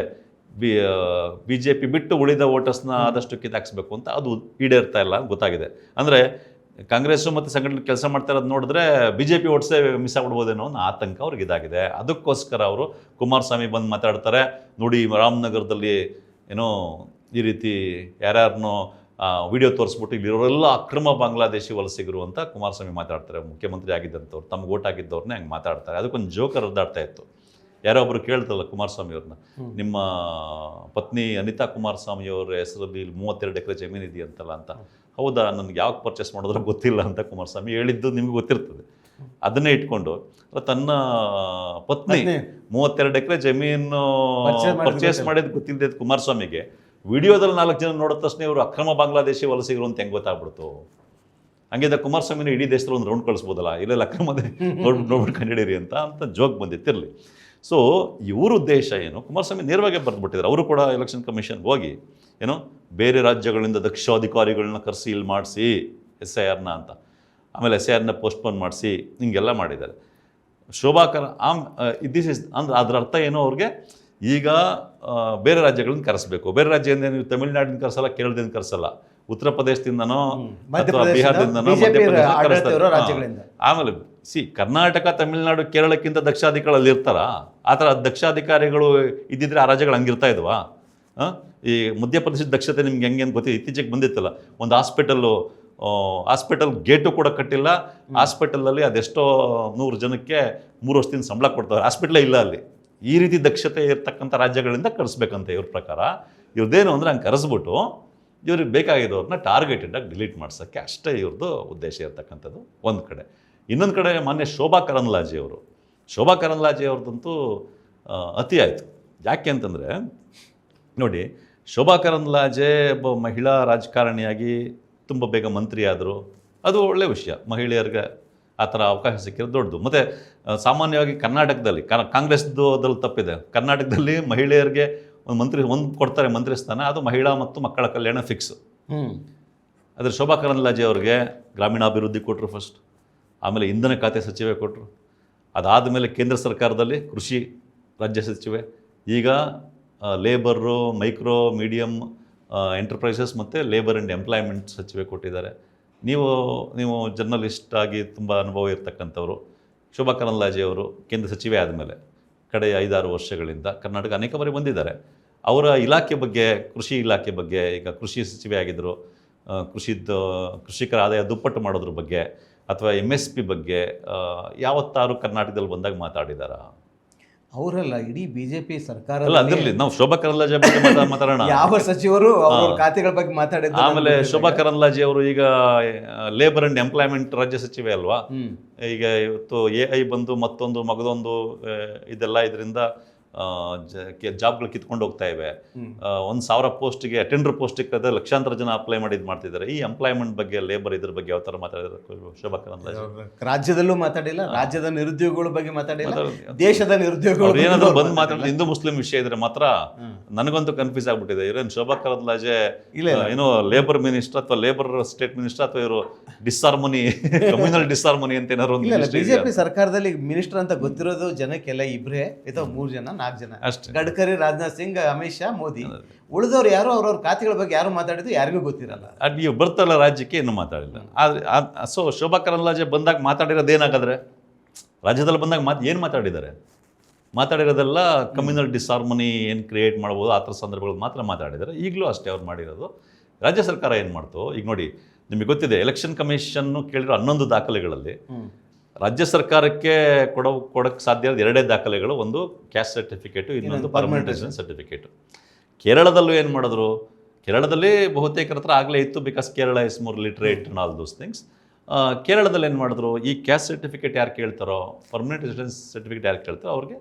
BJP ಬಿಟ್ಟು ಉಳಿದ ವೋಟರ್ಸ್ನ ಆದಷ್ಟು ಕಿತ್ತಾಕ್ಸ್ಬೇಕು ಅಂತ, ಅದು ಈಡೇರ್ತಾ ಇಲ್ಲ ಗೊತ್ತಾಗಿದೆ. ಅಂದರೆ ಕಾಂಗ್ರೆಸ್ಸು ಮತ್ತು ಸಂಘಟನೆ ಕೆಲಸ ಮಾಡ್ತಾ ಇರೋದು ನೋಡಿದ್ರೆ BJP ವೋಟ್ಸೇ ಮಿಸ್ ಆಗ್ಬಿಡ್ಬೋದೇನೋ ಅನ್ನೋ ಆತಂಕ ಅವ್ರಿಗೆ ಇದಾಗಿದೆ. ಅದಕ್ಕೋಸ್ಕರ ಅವರು ಕುಮಾರಸ್ವಾಮಿ ಬಂದು ಮಾತಾಡ್ತಾರೆ, ನೋಡಿ ರಾಮನಗರದಲ್ಲಿ ಏನೋ ಈ ರೀತಿ ಯಾರ್ಯಾರನ್ನೋ ವಿಡಿಯೋ ತೋರಿಸ್ಬಿಟ್ಟು ಇಲ್ಲಿರೋರೆಲ್ಲ ಅಕ್ರಮ ಬಾಂಗ್ಲಾದೇಶಿ ವಲಸಿಗರು ಅಂತ ಕುಮಾರಸ್ವಾಮಿ ಮಾತಾಡ್ತಾರೆ. ಮುಖ್ಯಮಂತ್ರಿ ಆಗಿದ್ದಂಥವ್ರು, ತಮ್ಗೆ ಓಟ್ ಆಗಿದ್ದವ್ರನ್ನೇ ಹಂಗೆ ಮಾತಾಡ್ತಾರೆ. ಅದಕ್ಕೊಂದು ಜೋಕರ್ ಹರಿದಾಡ್ತಾ ಇತ್ತು. ಯಾರೋ ಒಬ್ಬರು ಕೇಳ್ತಲ್ಲ ಕುಮಾರಸ್ವಾಮಿ ಅವ್ರನ್ನ, ನಿಮ್ಮ ಪತ್ನಿ ಅನಿತಾ ಕುಮಾರಸ್ವಾಮಿ ಅವರ ಹೆಸರಲ್ಲಿ 32 ಎಕರೆ ಜಮೀನು ಇದೆಯಂತಲ್ಲ ಅಂತ. ಹೌದಾ, ನನಗೆ ಯಾವಾಗ ಪರ್ಚೇಸ್ ಮಾಡಿದ್ರೆ ಗೊತ್ತಿಲ್ಲ ಅಂತ ಕುಮಾರಸ್ವಾಮಿ ಹೇಳಿದ್ದು ನಿಮಗೆ ಗೊತ್ತಿರ್ತದೆ. ಅದನ್ನೇ ಇಟ್ಕೊಂಡು ತನ್ನ ಪತ್ನಿ 32 ಎಕರೆ ಜಮೀನು ಪರ್ಚೇಸ್ ಮಾಡಿದ್ದು ಗೊತ್ತಿಲ್ಲದೆ ಕುಮಾರಸ್ವಾಮಿಗೆ ವಿಡಿಯೋದಲ್ಲಿ 4 ಜನ ನೋಡಿದ ತಕ್ಷಣ ಇವರು ಅಕ್ರಮ ಬಾಂಗ್ಲಾದೇಶಿ ವಲಸಿಗರು ಅಂತ ಹೆಂಗೆ ಗೊತ್ತಾಗ್ಬಿಡ್ತು. ಹಂಗಿದ್ದ ಕುಮಾರಸ್ವಾಮಿನ ಇಡೀ ದೇಶದಲ್ಲಿ ಒಂದು ರೌಂಡ್ ಕಳಿಸ್ಬೋದಲ್ಲ, ಇಲ್ಲೆಲ್ಲ ಅಕ್ರಮದೇ ನೋಡ್ಬಿಟ್ಟು ಕಂಡಿಡೀರಿ ಅಂತ ಜೋಕ್ ಬಂದಿತ್ತಿರಲಿ. ಸೊ ಇವ್ರ ಉದ್ದೇಶ ಏನು, ಕುಮಾರಸ್ವಾಮಿ ನೇರವಾಗಿ ಬರೆದ್ಬಿಟ್ಟಿದ್ದಾರೆ. ಅವರು ಕೂಡ ಎಲೆಕ್ಷನ್ ಕಮಿಷನ್ಗೆ ಹೋಗಿ ಏನೋ ಬೇರೆ ರಾಜ್ಯಗಳಿಂದ ದಕ್ಷ ಅಧಿಕಾರಿಗಳನ್ನ ಕರೆಸಿ ಇಲ್ಲಿ ಮಾಡಿಸಿ SIRನ ಅಂತ, ಆಮೇಲೆ SIRನ ಪೋಸ್ಟ್ಪೋನ್ ಮಾಡಿಸಿ ಹಿಂಗೆಲ್ಲ ಮಾಡಿದ್ದಾರೆ. ಶೋಭಾಕರ ದಿಸ್ ಇಸ್ ಅಂದ್ರೆ ಅದರ ಅರ್ಥ ಏನೋ ಅವ್ರಿಗೆ, ಈಗ ಬೇರೆ ರಾಜ್ಯಗಳನ್ನ ಕರೆಸಬೇಕು. ಬೇರೆ ರಾಜ್ಯದಿಂದ ನೀವು ತಮಿಳ್ನಾಡಿನ ಕರೆಸಲ್ಲ, ಕೇರಳದಿಂದ ಕರೆಸಲ್ಲ, ಉತ್ತರ ಪ್ರದೇಶದಿಂದನೋ ಅಥವಾ ಬಿಹಾರದಿಂದನೋ ಮಧ್ಯಪ್ರದೇಶ. ಆಮೇಲೆ ಕರ್ನಾಟಕ, ತಮಿಳುನಾಡು, ಕೇರಳಕ್ಕಿಂತ ದಕ್ಷಾಧಿಕಾರಿಗಳಲ್ಲಿ ಇರ್ತಾರ. ಆ ಥರ ದಕ್ಷಾಧಿಕಾರಿಗಳು ಇದ್ದಿದ್ರೆ ಆ ರಾಜ್ಯಗಳು ಹಂಗಿರ್ತಾ ಇದ್ವಾ? ಈ ಮಧ್ಯಪ್ರದೇಶದ ದಕ್ಷತೆ ನಿಮ್ಗೆ ಹೆಂಗೆ ಅಂತ ಗೊತ್ತಿದೆ. ಇತ್ತೀಚೆಗೆ ಬಂದಿತ್ತಲ್ಲ, ಒಂದು ಹಾಸ್ಪಿಟಲ್ ಗೇಟು ಕೂಡ ಕಟ್ಟಿಲ್ಲ. ಹಾಸ್ಪಿಟಲಲ್ಲಿ ಅದೆಷ್ಟೋ 100 ಜನಕ್ಕೆ 3 ವರ್ಷದಿಂದ ಸಂಬಳ ಕೊಡ್ತಾರೆ. ಹಾಸ್ಪಿಟ್ಲೇ ಇಲ್ಲ ಅಲ್ಲಿ. ಈ ರೀತಿ ದಕ್ಷತೆ ಇರ್ತಕ್ಕಂಥ ರಾಜ್ಯಗಳಿಂದ ಕರೆಸ್ಬೇಕಂತ ಇವ್ರ ಪ್ರಕಾರ. ಇವ್ರದ್ದೇನು ಅಂದರೆ ಹಂಗೆ ಕರೆಸ್ಬಿಟ್ಟು ಇವ್ರಿಗೆ ಬೇಕಾಗಿರೋರನ್ನ ಟಾರ್ಗೆಟೆಡಾಗಿ ಡಿಲೀಟ್ ಮಾಡ್ಸೋಕ್ಕೆ ಅಷ್ಟೇ ಇವ್ರದ್ದು ಉದ್ದೇಶ ಇರ್ತಕ್ಕಂಥದ್ದು ಒಂದು ಕಡೆ. ಇನ್ನೊಂದು ಕಡೆ ಮಾನ್ಯ ಶೋಭಾ ಕರಂದ್ಲಾಜೆ ಅವರು, ಶೋಭಾ ಕರಂದ್ಲಾಜೆ ಅವ್ರದ್ದಂತೂ ಅತಿ ಆಯಿತು. ಯಾಕೆ ಅಂತಂದರೆ ನೋಡಿ, ಶೋಭಾ ಕರಂದ್ಲಾಜೆ ಒಬ್ಬ ಮಹಿಳಾ ರಾಜಕಾರಣಿಯಾಗಿ ತುಂಬ ಬೇಗ ಮಂತ್ರಿ ಆದರು, ಅದು ಒಳ್ಳೆಯ ವಿಷಯ. ಮಹಿಳೆಯರಿಗೆ ಆ ಥರ ಅವಕಾಶ ಸಿಕ್ಕಿರೋದು ದೊಡ್ಡದು. ಮತ್ತು ಸಾಮಾನ್ಯವಾಗಿ ಕರ್ನಾಟಕದಲ್ಲಿ ಕಾಂಗ್ರೆಸ್ದಲ್ಲಿ ತಪ್ಪಿದೆ. ಕರ್ನಾಟಕದಲ್ಲಿ ಮಹಿಳೆಯರಿಗೆ ಒಂದು ಕೊಡ್ತಾರೆ ಮಂತ್ರಿ ಸ್ಥಾನ, ಅದು ಮಹಿಳಾ ಮತ್ತು ಮಕ್ಕಳ ಕಲ್ಯಾಣ ಫಿಕ್ಸ್. ಆದರೆ ಶೋಭಾ ಕರಂದ್ಲಾಜೆ ಅವ್ರಿಗೆ ಗ್ರಾಮೀಣಾಭಿವೃದ್ಧಿ ಕೊಟ್ಟರು ಫಸ್ಟ್, ಆಮೇಲೆ ಇಂಧನ ಖಾತೆ ಸಚಿವೆ ಕೊಟ್ಟರು, ಅದಾದಮೇಲೆ ಕೇಂದ್ರ ಸರ್ಕಾರದಲ್ಲಿ ಕೃಷಿ ರಾಜ್ಯ ಸಚಿವೆ, ಈಗ ಲೇಬರು, ಮೈಕ್ರೋ ಮೀಡಿಯಮ್ ಎಂಟರ್ಪ್ರೈಸಸ್ ಮತ್ತು ಲೇಬರ್ ಆ್ಯಂಡ್ ಎಂಪ್ಲಾಯ್ಮೆಂಟ್ ಸಚಿವೆ ಕೊಟ್ಟಿದ್ದಾರೆ. ನೀವು ಜರ್ನಲಿಸ್ಟ್ ಆಗಿ ತುಂಬ ಅನುಭವ ಇರ್ತಕ್ಕಂಥವ್ರು. ಶೋಭಾ ಕರಂದ್ಲಾಜೆ ಅವರು ಕೇಂದ್ರ ಸಚಿವೆ ಆದಮೇಲೆ ಕಡೆಯ 5-6 ವರ್ಷಗಳಿಂದ ಕರ್ನಾಟಕ ಅನೇಕ ಬಾರಿ ಬಂದಿದ್ದಾರೆ. ಅವರ ಇಲಾಖೆ ಬಗ್ಗೆ, ಕೃಷಿ ಇಲಾಖೆ ಬಗ್ಗೆ, ಈಗ ಕೃಷಿ ಸಚಿವೆ ಆಗಿದ್ದರು, ಕೃಷಿಕರ ಆದಾಯ ದುಪ್ಪಟ್ಟು ಮಾಡೋದ್ರ ಬಗ್ಗೆ ಅಥವಾ MSP ಬಗ್ಗೆ ಯಾವತ್ತಾರು ಕರ್ನಾಟಕದಲ್ಲಿ ಬಂದಾಗ ಮಾತಾಡಿದಾರ? ಅವರಲ್ಲ, ಇಡೀ ಬಿಜೆಪಿ ಸರ್ಕಾರ ಅಲ್ಲ, ಅದರಲ್ಲಿ ನಾವು ಶೋಭಾ ಕರಂದ್ಲಾಜೆ ಬಗ್ಗೆ ಮಾತಾಡೋಣ. ಯಾವ ಸಚಿವರು ಅವ್ರ ಖಾತೆಗಳ ಬಗ್ಗೆ ಮಾತಾಡಿದ್ರು? ಆಮೇಲೆ ಶೋಭಾ ಕರಂದ್ಲಾಜೆ ಅವರು ಈಗ ಲೇಬರ್ ಅಂಡ್ ಎಂಪ್ಲಾಯ್ಮೆಂಟ್ ರಾಜ್ಯ ಸಚಿವೆ ಅಲ್ವಾ? ಈಗ ಇವತ್ತು AI ಬಂದು ಮತ್ತೊಂದು ಮಗದೊಂದು ಇದೆಲ್ಲ ಇದರಿಂದ ಜಾಬ್ಗಳು ಕಿತ್ಕೊಂಡು ಹೋಗ್ತಾ ಇವೆ. 1,000 ಪೋಸ್ಟ್ಗೆ ಅಟೆಂಡರ್ ಪೋಸ್ಟಿಗೆ ಲಕ್ಷಾಂತರ ಜನ ಅಪ್ಲೈ ಮಾಡ್ತಿದ್ದಾರೆ. ಈ ಎಂಪ್ಲಾಯ್ಮೆಂಟ್ ಬಗ್ಗೆ, ಲೇಬರ್ ಇದ್ರ ಬಗ್ಗೆ ಯಾವ ಥರ ಮಾತಾಡಿದ್ರು ಶೋಭಾ ಕರಂದ್ಲಾಜೆ? ರಾಜ್ಯದಲ್ಲೂ ಮಾತಾಡಿಲ್ಲ, ರಾಜ್ಯದ ನಿರುದ್ಯೋಗಗಳ ಬಗ್ಗೆ ಮಾತಾಡಿಲ್ಲ, ದೇಶದ ನಿರುದ್ಯೋಗಗಳು ಏನಾದ್ರು ಬಂದು ಮಾತಾಡಿದ್ರೆ ಹಿಂದೂ ಮುಸ್ಲಿಂ ವಿಷಯ ಇದ್ರೆ ಮಾತ್ರ ನನಗಂತೂ ಕನ್ಫ್ಯೂಸ್ ಆಗ್ಬಿಟ್ಟಿದೆ. ಇವ್ರೇನು ಶೋಭಾ ಕರಂದ್ಲಾಜೆ ಏನೋ ಲೇಬರ್ ಮಿನಿಸ್ಟರ್ ಅಥವಾ ಲೇಬರ್ ಸ್ಟೇಟ್ ಮಿನಿಸ್ಟರ್ ಅಥವಾ ಇವರು ಡಿಸ್ಹಾರ್ಮನಿ, ಕಮ್ಯುನಲ್ ಡಿಸ್ಹಾರ್ಮನಿ ಅಂತ ಏನಾದ್ರು ಒಂದು ಬಿಜೆಪಿ ಸರ್ಕಾರದಲ್ಲಿ ಮಿನಿಸ್ಟರ್ ಅಂತ ಗೊತ್ತಿರೋದು ಜನಕ್ಕೆಲ್ಲ 2 ಅಥವಾ 3 ಜನ 4 ಜನ ಅಷ್ಟೇ. ಗಡ್ಕರಿ, ರಾಜನಾಥ್ ಸಿಂಗ್, ಅಮಿತ್ ಶಾ, ಮೋದಿ. ಉಳಿದವ್ರು ಯಾರು ಅವ್ರವ್ರ ಖಾತೆಗಳ ಬಗ್ಗೆ ಯಾರು ಮಾತಾಡಿದ್ರು ಯಾರಿಗೂ ಗೊತ್ತಿರಲ್ಲ. ನೀವು ಬರ್ತಾರಲ್ಲ ರಾಜ್ಯಕ್ಕೆ ಇನ್ನೂ ಮಾತಾಡಿಲ್ಲ. ಆದರೆ ಸೊ ಶೋಭಾ ಕರಂದ್ಲಾಜೆ ಬಂದಾಗ ಮಾತಾಡಿರೋದೇನಾಗಾದ್ರೆ, ರಾಜ್ಯದಲ್ಲಿ ಬಂದಾಗ ಏನು ಮಾತಾಡಿರೋದೆಲ್ಲ ಕಮ್ಯುನಲ್ ಡಿಸ್ಹಾರ್ಮನಿ ಏನು ಕ್ರಿಯೇಟ್ ಮಾಡ್ಬೋದು ಆ ಥರ ಸಂದರ್ಭಗಳು ಮಾತ್ರ ಮಾತಾಡಿದ್ದಾರೆ. ಈಗಲೂ ಅಷ್ಟೇ ಅವ್ರು ಮಾಡಿರೋದು. ರಾಜ್ಯ ಸರ್ಕಾರ ಏನು ಮಾಡ್ತು ಈಗ ನೋಡಿ, ನಿಮಗೆ ಗೊತ್ತಿದೆ, ಎಲೆಕ್ಷನ್ ಕಮಿಷನ್ನು ಕೇಳಿರೋ 11 ದಾಖಲೆಗಳಲ್ಲಿ ರಾಜ್ಯ ಸರ್ಕಾರಕ್ಕೆ ಕೊಡೋಕ್ಕೆ ಸಾಧ್ಯ ಇರೋದು 2 ದಾಖಲೆಗಳು. ಒಂದು ಕ್ಯಾಸ್ಟ್ ಸರ್ಟಿಫಿಕೇಟು, ಇನ್ನೊಂದು ಪರ್ಮನೆಂಟ್ ರೆಸಿಡೆನ್ಸ್ ಸರ್ಟಿಫಿಕೇಟು. ಕೇರಳದಲ್ಲೂ ಏನು ಮಾಡಿದ್ರು, ಕೇರಳದಲ್ಲಿ ಬಹುತೇಕರ ಹತ್ರ ಆಗಲೇ ಇತ್ತು, because Kerala is more literate and all those things. ಕೇರಳದಲ್ಲಿ ಏನು ಮಾಡಿದ್ರು, ಈ ಕ್ಯಾಸ್ಟ್ ಸರ್ಟಿಫಿಕೇಟ್ ಯಾರು ಕೇಳ್ತಾರೋ, ಪರ್ಮನೆಂಟ್ ರೆಸಿಡೆನ್ಸ್ ಸರ್ಟಿಫಿಕೇಟ್ ಯಾರು ಕೇಳ್ತಾರೋ ಅವ್ರಿಗೆ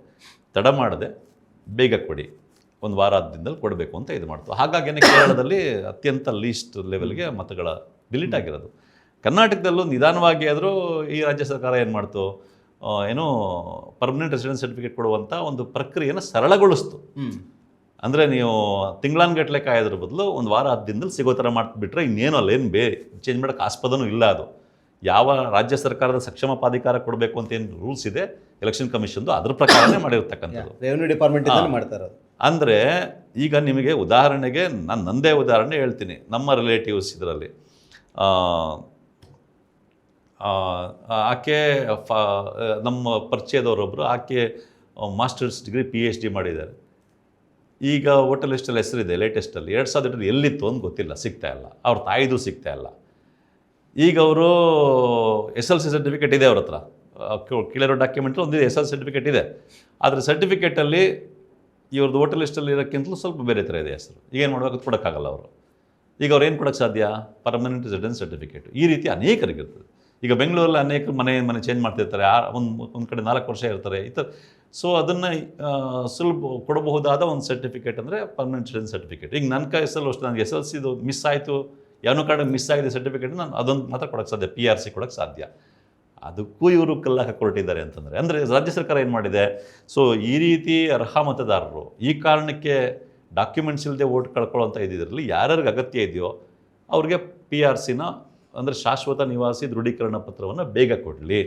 ತಡ ಮಾಡದೆ ಬೇಗ ಕೊಡಿ, 1 ವಾರ ದಿನದಲ್ಲಿ ಕೊಡಬೇಕು ಅಂತ ಇದು ಮಾಡ್ತು. ಹಾಗಾಗಿನೇ ಕೇರಳದಲ್ಲಿ ಅತ್ಯಂತ ಲೀಸ್ಟ್ ಲೆವೆಲ್ಗೆ ಮತಗಳ ಡಿಲೀಟ್ ಆಗಿರೋದು. ಕರ್ನಾಟಕದಲ್ಲೂ ನಿಧಾನವಾಗಿ ಆದರೂ ಈ ರಾಜ್ಯ ಸರ್ಕಾರ ಏನು ಮಾಡ್ತು, ಏನೋ ಪರ್ಮನೆಂಟ್ ರೆಸಿಡೆನ್ಸ್ ಸರ್ಟಿಫಿಕೇಟ್ ಕೊಡುವಂಥ ಒಂದು ಪ್ರಕ್ರಿಯೆಯನ್ನು ಸರಳಗೊಳಿಸ್ತು. ಅಂದರೆ ನೀವು ತಿಂಗಳಾನ್ಗಟ್ಟಲೆ ಕಾಯೋದ್ರ ಬದಲು 1 ವಾರ 10 ದಿನದಲ್ಲಿ ಸಿಗೋ ಥರ ಮಾಡಿಬಿಟ್ರೆ ಇನ್ನೇನು ಅಲ್ಲೇನು ಚೇಂಜ್ ಮಾಡೋಕ್ಕೆ ಆಸ್ಪದನೂ ಇಲ್ಲ. ಅದು ಯಾವ ರಾಜ್ಯ ಸರ್ಕಾರದ ಸಕ್ಷಮ ಪ್ರಾಧಿಕಾರ ಕೊಡಬೇಕು ಅಂತ ಏನು ರೂಲ್ಸ್ ಇದೆ ಎಲೆಕ್ಷನ್ ಕಮಿಷನ್ದು, ಅದ್ರ ಪ್ರಕಾರನೇ ಮಾಡಿರ್ತಕ್ಕಂಥದ್ದು. ರೆವೆನ್ಯೂ ಡಿಪಾರ್ಟ್ಮೆಂಟ್ ಮಾಡ್ತಾರೆ. ಅಂದರೆ ಈಗ ನಿಮಗೆ ಉದಾಹರಣೆಗೆ ನಾನು ನಂದೇ ಉದಾಹರಣೆ ಹೇಳ್ತೀನಿ. ನಮ್ಮ ರಿಲೇಟಿವ್ಸ್ ಇದರಲ್ಲಿ ಆಕೆ ನಮ್ಮ ಪರಿಚಯದವರೊಬ್ಬರು, ಆಕೆ ಮಾಸ್ಟರ್ಸ್ ಡಿಗ್ರಿ PhD ಮಾಡಿದ್ದಾರೆ. ಈಗ ಹೋಟೆಲ್ ಲಿಸ್ಟಲ್ಲಿ ಹೆಸರಿದೆ ಲೇಟೆಸ್ಟಲ್ಲಿ. 2008 ಎಲ್ಲಿತ್ತು ಅಂತ ಗೊತ್ತಿಲ್ಲ, ಸಿಗ್ತಾಯಿಲ್ಲ. ಅವ್ರ ತಾಯಿದು ಸಿಗ್ತಾಯಿಲ್ಲ. ಈಗ ಅವರು SLC ಸರ್ಟಿಫಿಕೇಟ್ ಇದೆ ಅವ್ರ ಹತ್ರ, ಕೇಳಿರೋ ಡಾಕ್ಯುಮೆಂಟಲ್ಲಿ ಒಂದು SLC ಸರ್ಟಿಫಿಕೇಟ್ ಇದೆ. ಆದರೆ ಸರ್ಟಿಫಿಕೇಟಲ್ಲಿ ಇವ್ರದ್ದು ಹೋಟೆಲ್ ಲಿಸ್ಟಲ್ಲಿ ಇರೋಕ್ಕಿಂತಲೂ ಸ್ವಲ್ಪ ಬೇರೆ ಥರ ಇದೆ ಹೆಸರು. ಈಗೇನು ಮಾಡಬೇಕು, ಕೊಡೋಕ್ಕಾಗಲ್ಲ ಅವರು. ಈಗ ಅವ್ರು ಏನು ಕೊಡೋಕ್ಕೆ ಸಾಧ್ಯ, ಪರ್ಮನೆಂಟ್ ರೆಸಿಡೆನ್ಸ್ ಸರ್ಟಿಫಿಕೇಟು. ಈ ರೀತಿ ಅನೇಕರಿಗಿರ್ತದೆ. ಈಗ ಬೆಂಗಳೂರಲ್ಲಿ ಅನೇಕರು ಮನೆ ಚೇಂಜ್ ಮಾಡ್ತಿರ್ತಾರೆ, ಒಂದು ಕಡೆ 4 ವರ್ಷ ಇರ್ತಾರೆ ಈ ಥರ. ಸೊ ಅದನ್ನು ಸುಲಭ ಕೊಡಬಹುದಾದ ಒಂದು ಸರ್ಟಿಫಿಕೇಟ್ ಅಂದರೆ ಪರ್ಮನೆಂಟ್ ರೆಸಿಡೆನ್ಸ್ ಸರ್ಟಿಫಿಕೇಟ್. ಈಗ ನನ್ನ ಕೇಸಲ್ಲೂ ಅಷ್ಟು, ನನಗೆ SLCದು ಮಿಸ್ ಆಯಿತು, ಯಾವನೋ ಕಡೆ ಮಿಸ್ ಆಗಿದೆ ಸರ್ಟಿಫಿಕೇಟ್, ನಾನು ಅದೊಂದು ಮಾತ್ರ ಕೊಡೋಕ್ಕೆ ಸಾಧ್ಯ, PRC ಕೊಡೋಕ್ಕೆ ಸಾಧ್ಯ. ಅದಕ್ಕೂ ಇವರು ಕಲ್ಲು ಹಾಕಿ ಹೊರಟಿದ್ದಾರೆ ಅಂದರೆ ರಾಜ್ಯ ಸರ್ಕಾರ ಏನು ಮಾಡಿದೆ, ಸೊ ಈ ರೀತಿ ಅರ್ಹ ಮತದಾರರು ಈ ಕಾರಣಕ್ಕೆ ಡಾಕ್ಯುಮೆಂಟ್ಸ್ ಇಲ್ಲದೆ ಓಟ್ ಕಳ್ಕೊಳ್ಳೋಂಥ ಇದ್ದಿದ್ರಲ್ಲಿ ಯಾರ್ಯಾರಿಗೆ ಅಗತ್ಯ ಇದೆಯೋ ಅವ್ರಿಗೆ PRCನ ಅಂದರೆ ಶಾಶ್ವತ ನಿವಾಸಿ ದೃಢೀಕರಣ ಪತ್ರವನ್ನು ಬೇಗ ಕೊಡಲಿ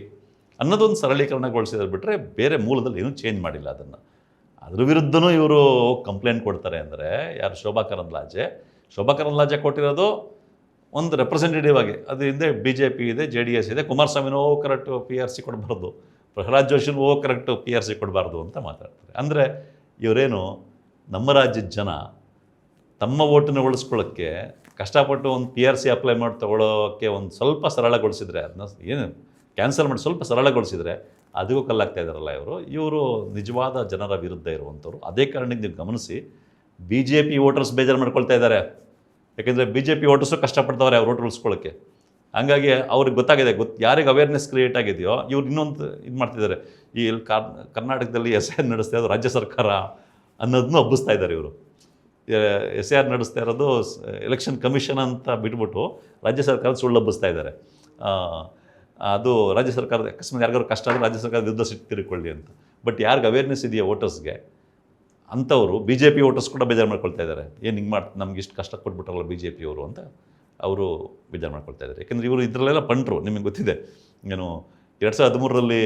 ಅನ್ನೋದೊಂದು ಸರಳೀಕರಣಗೊಳಿಸಿದ್ರೆ ಬಿಟ್ಟರೆ ಬೇರೆ ಮೂಲದಲ್ಲಿ ಏನೂ ಚೇಂಜ್ ಮಾಡಿಲ್ಲ ಅದನ್ನು. ಅದ್ರ ವಿರುದ್ಧನೂ ಇವರು ಕಂಪ್ಲೇಂಟ್ ಕೊಡ್ತಾರೆ. ಅಂದರೆ ಯಾರು, ಶೋಭಾ ಕರಂದ್ಲಾಜೆ ಕೊಟ್ಟಿರೋದು ಒಂದು ರೆಪ್ರೆಸೆಂಟೇಟಿವ್ ಆಗಿ, ಅದು ಹಿಂದೆ BJP ಇದೆ, JDS ಇದೆ, ಕುಮಾರಸ್ವಾಮಿನೂ ಕರೆಕ್ಟ್ PRC ಕೊಡಬಾರ್ದು, ಪ್ರಹ್ಲಾದ್ ಜೋಶಿನೂ ಕರೆಕ್ಟ್ PRC ಕೊಡಬಾರ್ದು ಅಂತ ಮಾತಾಡ್ತಾರೆ. ಅಂದರೆ ಇವರೇನು ನಮ್ಮ ರಾಜ್ಯದ ಜನ ತಮ್ಮ ಓಟನ್ನು ಉಳಿಸ್ಕೊಳ್ಳೋಕ್ಕೆ ಕಷ್ಟಪಟ್ಟು ಒಂದು PRC ಅಪ್ಲೈ ಮಾಡಿ ತೊಗೊಳ್ಳೋಕ್ಕೆ ಒಂದು ಸ್ವಲ್ಪ ಸರಳಗೊಳಿಸಿದರೆ, ಅದನ್ನ ಏನು ಕ್ಯಾನ್ಸಲ್ ಮಾಡಿ ಸ್ವಲ್ಪ ಸರಳಗೊಳಿಸಿದರೆ ಅದಕ್ಕೂ ಕಲ್ಲಾಗ್ತಾ ಇದ್ದಾರಲ್ಲ ಇವರು ನಿಜವಾದ ಜನರ ವಿರುದ್ಧ ಇರುವಂಥವ್ರು. ಅದೇ ಕಾರಣಕ್ಕೆ ನೀವು ಗಮನಿಸಿ BJP ವೋಟರ್ಸ್ ಬೇಜಾರು ಮಾಡ್ಕೊಳ್ತಾ ಇದ್ದಾರೆ. ಯಾಕೆಂದರೆ BJP ವೋಟರ್ಸು ಕಷ್ಟಪಡ್ತವ್ರೆ ಅವ್ರು ವೋಟ್ ಉಳಿಸ್ಕೊಳ್ಳೋಕ್ಕೆ. ಹಂಗಾಗಿ ಅವ್ರಿಗೆ ಗೊತ್ತಾಗಿದೆ, ಯಾರಿಗೆ ಅವೇರ್ನೆಸ್ ಕ್ರಿಯೇಟ್ ಆಗಿದೆಯೋ ಇವ್ರು ಇನ್ನೊಂದು ಇದು ಮಾಡ್ತಿದ್ದಾರೆ. ಈ ಕರ್ನಾಟಕದಲ್ಲಿ SIR ನಡೆಸ್ತಾ ಇರೋದು ರಾಜ್ಯ ಸರ್ಕಾರ ಅನ್ನೋದನ್ನು ಹಬ್ಬಿಸ್ತಾ ಇದ್ದಾರೆ ಇವರು. SIR ನಡೆಸ್ತಾ ಇರೋದು ಎಲೆಕ್ಷನ್ ಕಮಿಷನ್ ಅಂತ ಬಿಟ್ಬಿಟ್ಟು ರಾಜ್ಯ ಸರ್ಕಾರದ ಸುಳ್ಳು ಹಬ್ಬಿಸ್ತಾ ಇದ್ದಾರೆ. ಅದು ರಾಜ್ಯ ಸರ್ಕಾರದ ಅಕಸ್ಮಾತ್ ಯಾರಿಗಾರು ಕಷ್ಟ ಆದರೆ ರಾಜ್ಯ ಸರ್ಕಾರದ ವಿರುದ್ಧ ಸಿಟ್ಟು ತಿರುಗಿಕೊಳ್ಳಿ ಅಂತ. ಬಟ್ ಯಾರಿಗೆ ಅವೇರ್ನೆಸ್ ಇದೆಯಾ ವೋಟರ್ಸ್ಗೆ ಅಂಥವರು BJP ವೋಟರ್ಸ್ ಕೂಡ ಬೇಜಾರು ಮಾಡ್ಕೊಳ್ತಾ ಇದ್ದಾರೆ. ಏನು ಹಿಂಗೆ ನಮ್ಗೆ ಇಷ್ಟು ಕಷ್ಟ ಕೊಟ್ಬಿಟ್ರಲ್ಲ BJP ಅವರು ಅಂತ ಅವರು ಬೇಜಾರು ಮಾಡ್ಕೊಳ್ತಾ ಇದ್ದಾರೆ. ಯಾಕೆಂದರೆ ಇವರು ಇದರಲ್ಲೆಲ್ಲ ಪಂಟ್ರು. ನಿಮಗೆ ಗೊತ್ತಿದೆ, ಏನು 2013ರಲ್ಲಿ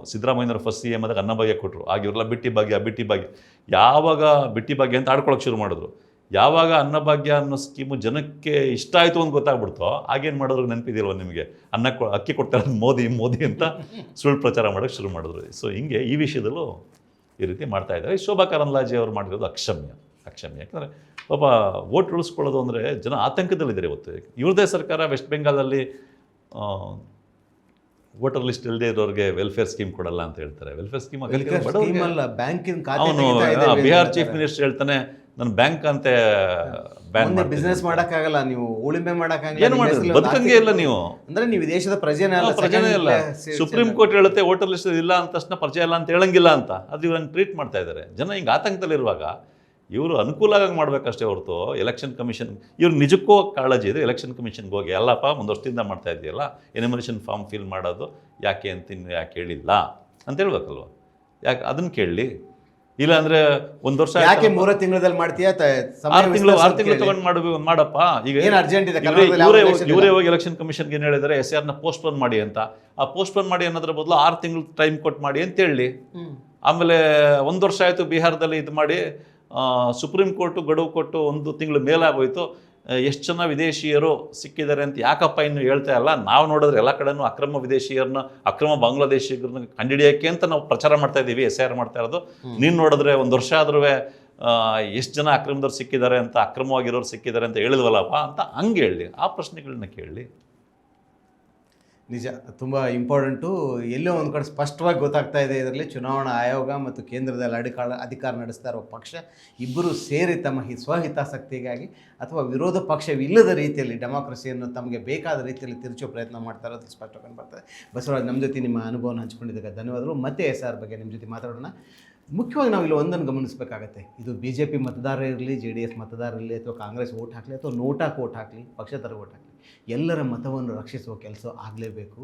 ಸಿದ್ದರಾಮಯ್ಯನವರು ಫಸ್ಟ್ CM ಆದಾಗ ಅನ್ನಭಾಗ್ಯ ಕೊಟ್ಟರು. ಆಗ ಇವರೆಲ್ಲ ಬಿಟ್ಟಿ ಭಾಗ್ಯ ಯಾವಾಗ ಬಿಟ್ಟಿ ಭಾಗ್ಯ ಅಂತ ಆಡ್ಕೊಳಕ್ಕೆ ಶುರು ಮಾಡಿದ್ರು. ಯಾವಾಗ ಅನ್ನಭಾಗ್ಯ ಅನ್ನೋ ಸ್ಕೀಮು ಜನಕ್ಕೆ ಇಷ್ಟ ಆಯಿತು ಅಂತ ಗೊತ್ತಾಗ್ಬಿಡ್ತೋ ಆಗೇನು ಮಾಡಿದ್ರು ನೆನಪಿದೆಯಲ್ವ ನಿಮಗೆ? ಅಕ್ಕಿ ಕೊಡ್ತಾರೆ ಮೋದಿ ಅಂತ ಸುಳ್ಳು ಪ್ರಚಾರ ಮಾಡೋಕ್ಕೆ ಶುರು ಮಾಡಿದ್ರು. ಸೊ ಹಿಂಗೆ ಈ ವಿಷಯದಲ್ಲೂ ಈ ರೀತಿ ಮಾಡ್ತಾ ಇದ್ದಾರೆ. ಶೋಭಾ ಕರಂದ್ಲಾಜೆ ಅವರು ಮಾಡಿರೋದು ಅಕ್ಷಮ್ಯ. ಯಾಕಂದರೆ ಪಾಪ ವೋಟ್ ಉಳಿಸ್ಕೊಳ್ಳೋದು ಅಂದರೆ ಜನ ಆತಂಕದಲ್ಲಿದ್ದಾರೆ ಇವತ್ತು. ಇವ್ರದೇ ಸರ್ಕಾರ ವೆಸ್ಟ್ ಬೆಂಗಾಲಲ್ಲಿ ವೋಟರ್ ಲಿಸ್ಟ್ ಇಲ್ಲದೆ ಇರೋರಿಗೆ ವೆಲ್ಫೇರ್ ಸ್ಕೀಮ್ ಕೊಡಲ್ಲ ಅಂತ ಹೇಳ್ತಾರೆ. ವೆಲ್ಫೇರ್ ಸ್ಕೀಮ್ ಅವನು ಬಿಹಾರ್ ಚೀಫ್ ಮಿನಿಸ್ಟರ್ ಹೇಳ್ತಾನೆ, ನನ್ನ ಬ್ಯಾಂಕ್ ಅಂತೆ ಬ್ಯಾನ್ ಬಿಸ್ನೆಸ್ ಮಾಡೋಕ್ಕಾಗಲ್ಲ, ನೀವು ಉಳಿಮೆ ಮಾಡೋಕ್ಕಾಗಲ್ಲ, ಏನು ಮಾಡಿದ್ರೆ ಬದುಕಂಗೆ ಇಲ್ಲ ನೀವು. ಅಂದರೆ ನೀವು ದೇಶದ ಪ್ರಜೆನೇ ಇಲ್ಲ. ಸುಪ್ರೀಂ ಕೋರ್ಟ್ ಹೇಳುತ್ತೆ ವೋಟರ್ ಲಿಸ್ಟ್ ಇಲ್ಲ ಅಂದ ತಕ್ಷಣ ಪರಿಚಯ ಇಲ್ಲ ಅಂತ ಹೇಳಂಗಿಲ್ಲ ಅಂತ. ಅದು ಇವ್ರನ್ನ ಟ್ರೀಟ್ ಮಾಡ್ತಾ ಇದ್ದಾರೆ. ಜನ ಹಿಂಗೆ ಆತಂಕದಲ್ಲಿರುವಾಗ ಇವರು ಅನುಕೂಲ ಆಗಿ ಮಾಡಬೇಕಷ್ಟೇ ಹೊರತು ಎಲೆಕ್ಷನ್ ಕಮಿಷನ್ ಇವ್ರಿಗೆ ನಿಜಕ್ಕೂ ಕಾಳಜಿ ಇದೆ. ಎಲೆಕ್ಷನ್ ಕಮಿಷನ್ಗೆ ಹೋಗಿ ಎಲ್ಲಪ್ಪ ಒಂದು ವರ್ಷದಿಂದ ಮಾಡ್ತಾ ಇದೆಯಲ್ಲ ಎನಿಮಿನೇಷನ್ ಫಾರ್ಮ್ ಫಿಲ್ ಮಾಡೋದು ಯಾಕೆ ಯಾಕೆ ಹೇಳಿಲ್ಲ ಅಂತ ಹೇಳ್ಬೇಕಲ್ವ? ಯಾಕೆ ಅದನ್ನು ಕೇಳಲಿ. ಇಲ್ಲ ಅಂದರೆ ಒಂದು ವರ್ಷ ಯಾಕೆ 3 ತಿಂಗಳಲ್ಲಿ ಮಾಡ್ತೀಯಾ? 6 ತಿಂಗಳು ತೊಗೊಂಡು ಮಾಡಪ್ಪ. ಈಗ ಅರ್ಜೆಂಟ್ ಇದೆ. ಇವರೇ ಹೋಗಿ ಎಲೆಕ್ಷನ್ ಕಮಿಷನ್ಗೆ ಏನು ಹೇಳಿದರೆ SIRನ ಪೋಸ್ಟ್ಪೋನ್ ಮಾಡಿ ಅಂತ. ಆ ಪೋಸ್ಟ್ಪೋನ್ ಮಾಡಿ ಅನ್ನೋದ್ರ ಬದಲು 6 ತಿಂಗಳು ಟೈಮ್ ಕೊಟ್ಟು ಮಾಡಿ ಅಂತ ಹೇಳಿ. ಆಮೇಲೆ 1 ವರ್ಷ ಆಯಿತು ಬಿಹಾರದಲ್ಲಿ ಇದು ಮಾಡಿ, ಸುಪ್ರೀಂ ಕೋರ್ಟು ಗಡುವು ಕೊಟ್ಟು 1 ತಿಂಗಳು ಮೇಲಾಗೋಯ್ತು. ಎಷ್ಟು ಜನ ವಿದೇಶಿಯರು ಸಿಕ್ಕಿದ್ದಾರೆ ಅಂತ ಯಾಕಪ್ಪ ಇನ್ನು ಹೇಳ್ತಾ ಇಲ್ಲ? ನಾವು ನೋಡಿದ್ರೆ ಎಲ್ಲ ಕಡೆನೂ ಅಕ್ರಮ ವಿದೇಶಿಯರನ್ನ, ಅಕ್ರಮ ಬಾಂಗ್ಲಾದೇಶಿಗರನ್ನ ಕಂಡುಹಿಡಿಯೋಕ್ಕೆ ಅಂತ ನಾವು ಪ್ರಚಾರ ಮಾಡ್ತಾ ಇದ್ದೀವಿ, SIR ಮಾಡ್ತಾ ಇರೋದು. ನೀನು ನೋಡಿದ್ರೆ 1 ವರ್ಷ ಆದ್ರೂ ಎಷ್ಟು ಜನ ಅಕ್ರಮದವ್ರು ಸಿಕ್ಕಿದ್ದಾರೆ ಅಂತ, ಅಕ್ರಮವಾಗಿರೋರು ಸಿಕ್ಕಿದ್ದಾರೆ ಅಂತ ಹೇಳಿದ್ವಲ್ಲಪ್ಪ ಅಂತ ಹಂಗೆ ಹೇಳಿ. ಆ ಪ್ರಶ್ನೆಗಳನ್ನ ಕೇಳಿ. ನಿಜ, ತುಂಬ ಇಂಪಾರ್ಟೆಂಟು. ಎಲ್ಲೋ ಒಂದು ಕಡೆ ಸ್ಪಷ್ಟವಾಗಿ ಗೊತ್ತಾಗ್ತಾ ಇದೆ. ಇದರಲ್ಲಿ ಚುನಾವಣಾ ಆಯೋಗ ಮತ್ತು ಕೇಂದ್ರದಲ್ಲಿ ಅಧಿಕಾರ ನಡೆಸ್ತಾ ಇರುವ ಪಕ್ಷ ಇಬ್ಬರು ಸೇರಿ ತಮ್ಮ ಸ್ವಹಿತಾಸಕ್ತಿಗಾಗಿ ಅಥವಾ ವಿರೋಧ ಪಕ್ಷವಿಲ್ಲದ ರೀತಿಯಲ್ಲಿ ಡೆಮಾಕ್ರಸಿಯನ್ನು ತಮಗೆ ಬೇಕಾದ ರೀತಿಯಲ್ಲಿ ತಿರುಚೋ ಪ್ರಯತ್ನ ಮಾಡ್ತಾ ಇರೋದು ಸ್ಪಷ್ಟ ಕಂಡುಬರ್ತದೆ. ಬಸವರಾಜ್, ನಮ್ಮ ಜೊತೆ ನಿಮ್ಮ ಅನುಭವನ ಹಂಚ್ಕೊಂಡಿದ್ದಕ್ಕೆ ಧನ್ಯವಾದಗಳು. ಮತ್ತೆ SIR ಬಗ್ಗೆ ನಿಮ್ಮ ಜೊತೆ ಮಾತಾಡೋಣ. ಮುಖ್ಯವಾಗಿ ನಾವು ಇಲ್ಲಿ ಒಂದನ್ನು ಗಮನಿಸಬೇಕಾಗತ್ತೆ. ಇದು BJP ಮತದಾರ ಇರಲಿ, JDS ಮತದಾರ ಇರಲಿ, ಅಥವಾ ಕಾಂಗ್ರೆಸ್ ಓಟ್ ಹಾಕಲಿ, ಅಥವಾ ನೋಟಾಕ್ ಓಟ್ ಹಾಕಲಿ, ಪಕ್ಷೇತರ ಓಟ್ ಹಾಕಲಿ, ಎಲ್ಲರ ಮತವನ್ನು ರಕ್ಷಿಸುವ ಕೆಲಸ ಆಗಲೇಬೇಕು.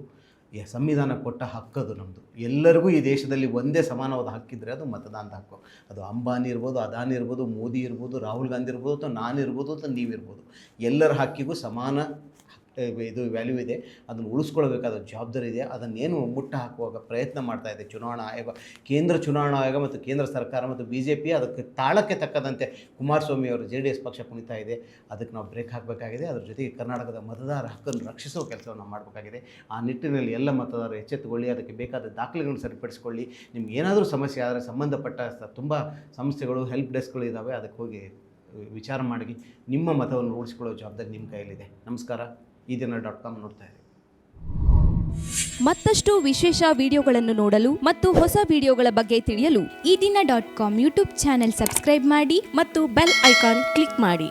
ಸಂವಿಧಾನ ಕೊಟ್ಟ ಹಕ್ಕದು ನಮ್ಮದು. ಎಲ್ಲರಿಗೂ ಈ ದೇಶದಲ್ಲಿ ಒಂದೇ ಸಮಾನವಾದ ಹಕ್ಕಿದ್ರೆ ಅದು ಮತದಾನದ ಹಕ್ಕು. ಅದು ಅಂಬಾನಿ ಇರ್ಬೋದು, ಅದಾನಿ ಇರ್ಬೋದು, ಮೋದಿ ಇರ್ಬೋದು, ರಾಹುಲ್ ಗಾಂಧಿ ಇರ್ಬೋದು, ಅಥವಾ ನಾನಿರ್ಬೋದು, ಅಥವಾ ನೀವಿರ್ಬೋದು. ಎಲ್ಲರ ಹಕ್ಕಿಗೂ ಸಮಾನ ಇದು ವ್ಯಾಲ್ಯೂ ಇದೆ. ಅದನ್ನು ಉಳಿಸ್ಕೊಳ್ಬೇಕಾದ ಜವಾಬ್ದಾರಿ ಇದೆ. ಅದನ್ನೇನು ಮುಟ್ಟ ಹಾಕುವಾಗ ಪ್ರಯತ್ನ ಮಾಡ್ತಾ ಇದೆ ಚುನಾವಣಾ ಆಯೋಗ, ಕೇಂದ್ರ ಚುನಾವಣಾ ಆಯೋಗ ಮತ್ತು ಕೇಂದ್ರ ಸರ್ಕಾರ ಮತ್ತು BJP. ಅದಕ್ಕೆ ತಾಳಕ್ಕೆ ತಕ್ಕದಂತೆ ಕುಮಾರಸ್ವಾಮಿ ಅವರು JDS ಪಕ್ಷ ಕುಣಿತಾ ಇದೆ. ಅದಕ್ಕೆ ನಾವು ಬ್ರೇಕ್ ಹಾಕಬೇಕಾಗಿದೆ. ಅದ್ರ ಜೊತೆಗೆ ಕರ್ನಾಟಕದ ಮತದಾರ ಹಕ್ಕನ್ನು ರಕ್ಷಿಸುವ ಕೆಲಸವನ್ನು ಮಾಡಬೇಕಾಗಿದೆ. ಆ ನಿಟ್ಟಿನಲ್ಲಿ ಎಲ್ಲ ಮತದಾರರು ಎಚ್ಚೆತ್ತುಕೊಳ್ಳಿ, ಅದಕ್ಕೆ ಬೇಕಾದ ದಾಖಲೆಗಳನ್ನು ಸರಿಪಡಿಸಿಕೊಳ್ಳಿ. ನಿಮ್ಗೆ ಏನಾದರೂ ಸಮಸ್ಯೆ ಆದರೆ ಸಂಬಂಧಪಟ್ಟ ತುಂಬ ಸಂಸ್ಥೆಗಳು, ಹೆಲ್ಪ್ ಡೆಸ್ಕ್ಗಳು ಇದ್ದಾವೆ, ಅದಕ್ಕೆ ಹೋಗಿ ವಿಚಾರ ಮಾಡಿ ನಿಮ್ಮ ಮತವನ್ನು ರೂಢಿಸಿಕೊಳ್ಳೋ ಜವಾಬ್ದಾರಿ ನಿಮ್ಮ ಕೈಯಲ್ಲಿದೆ. ನಮಸ್ಕಾರ. ಈದಿನ.com ನೋಡ್ತಾ ಇರಿ. ಮತ್ತಷ್ಟು ವಿಶೇಷ ವಿಡಿಯೋಗಳನ್ನು ನೋಡಲು ಮತ್ತು ಹೊಸ ವಿಡಿಯೋಗಳ ಬಗ್ಗೆ ತಿಳಿಯಲು ಈದಿನ.com ಯೂಟ್ಯೂಬ್ ಚಾನೆಲ್ ಸಬ್ಸ್ಕ್ರೈಬ್ ಮಾಡಿ ಮತ್ತು ಬೆಲ್ ಐಕಾನ್ ಕ್ಲಿಕ್ ಮಾಡಿ.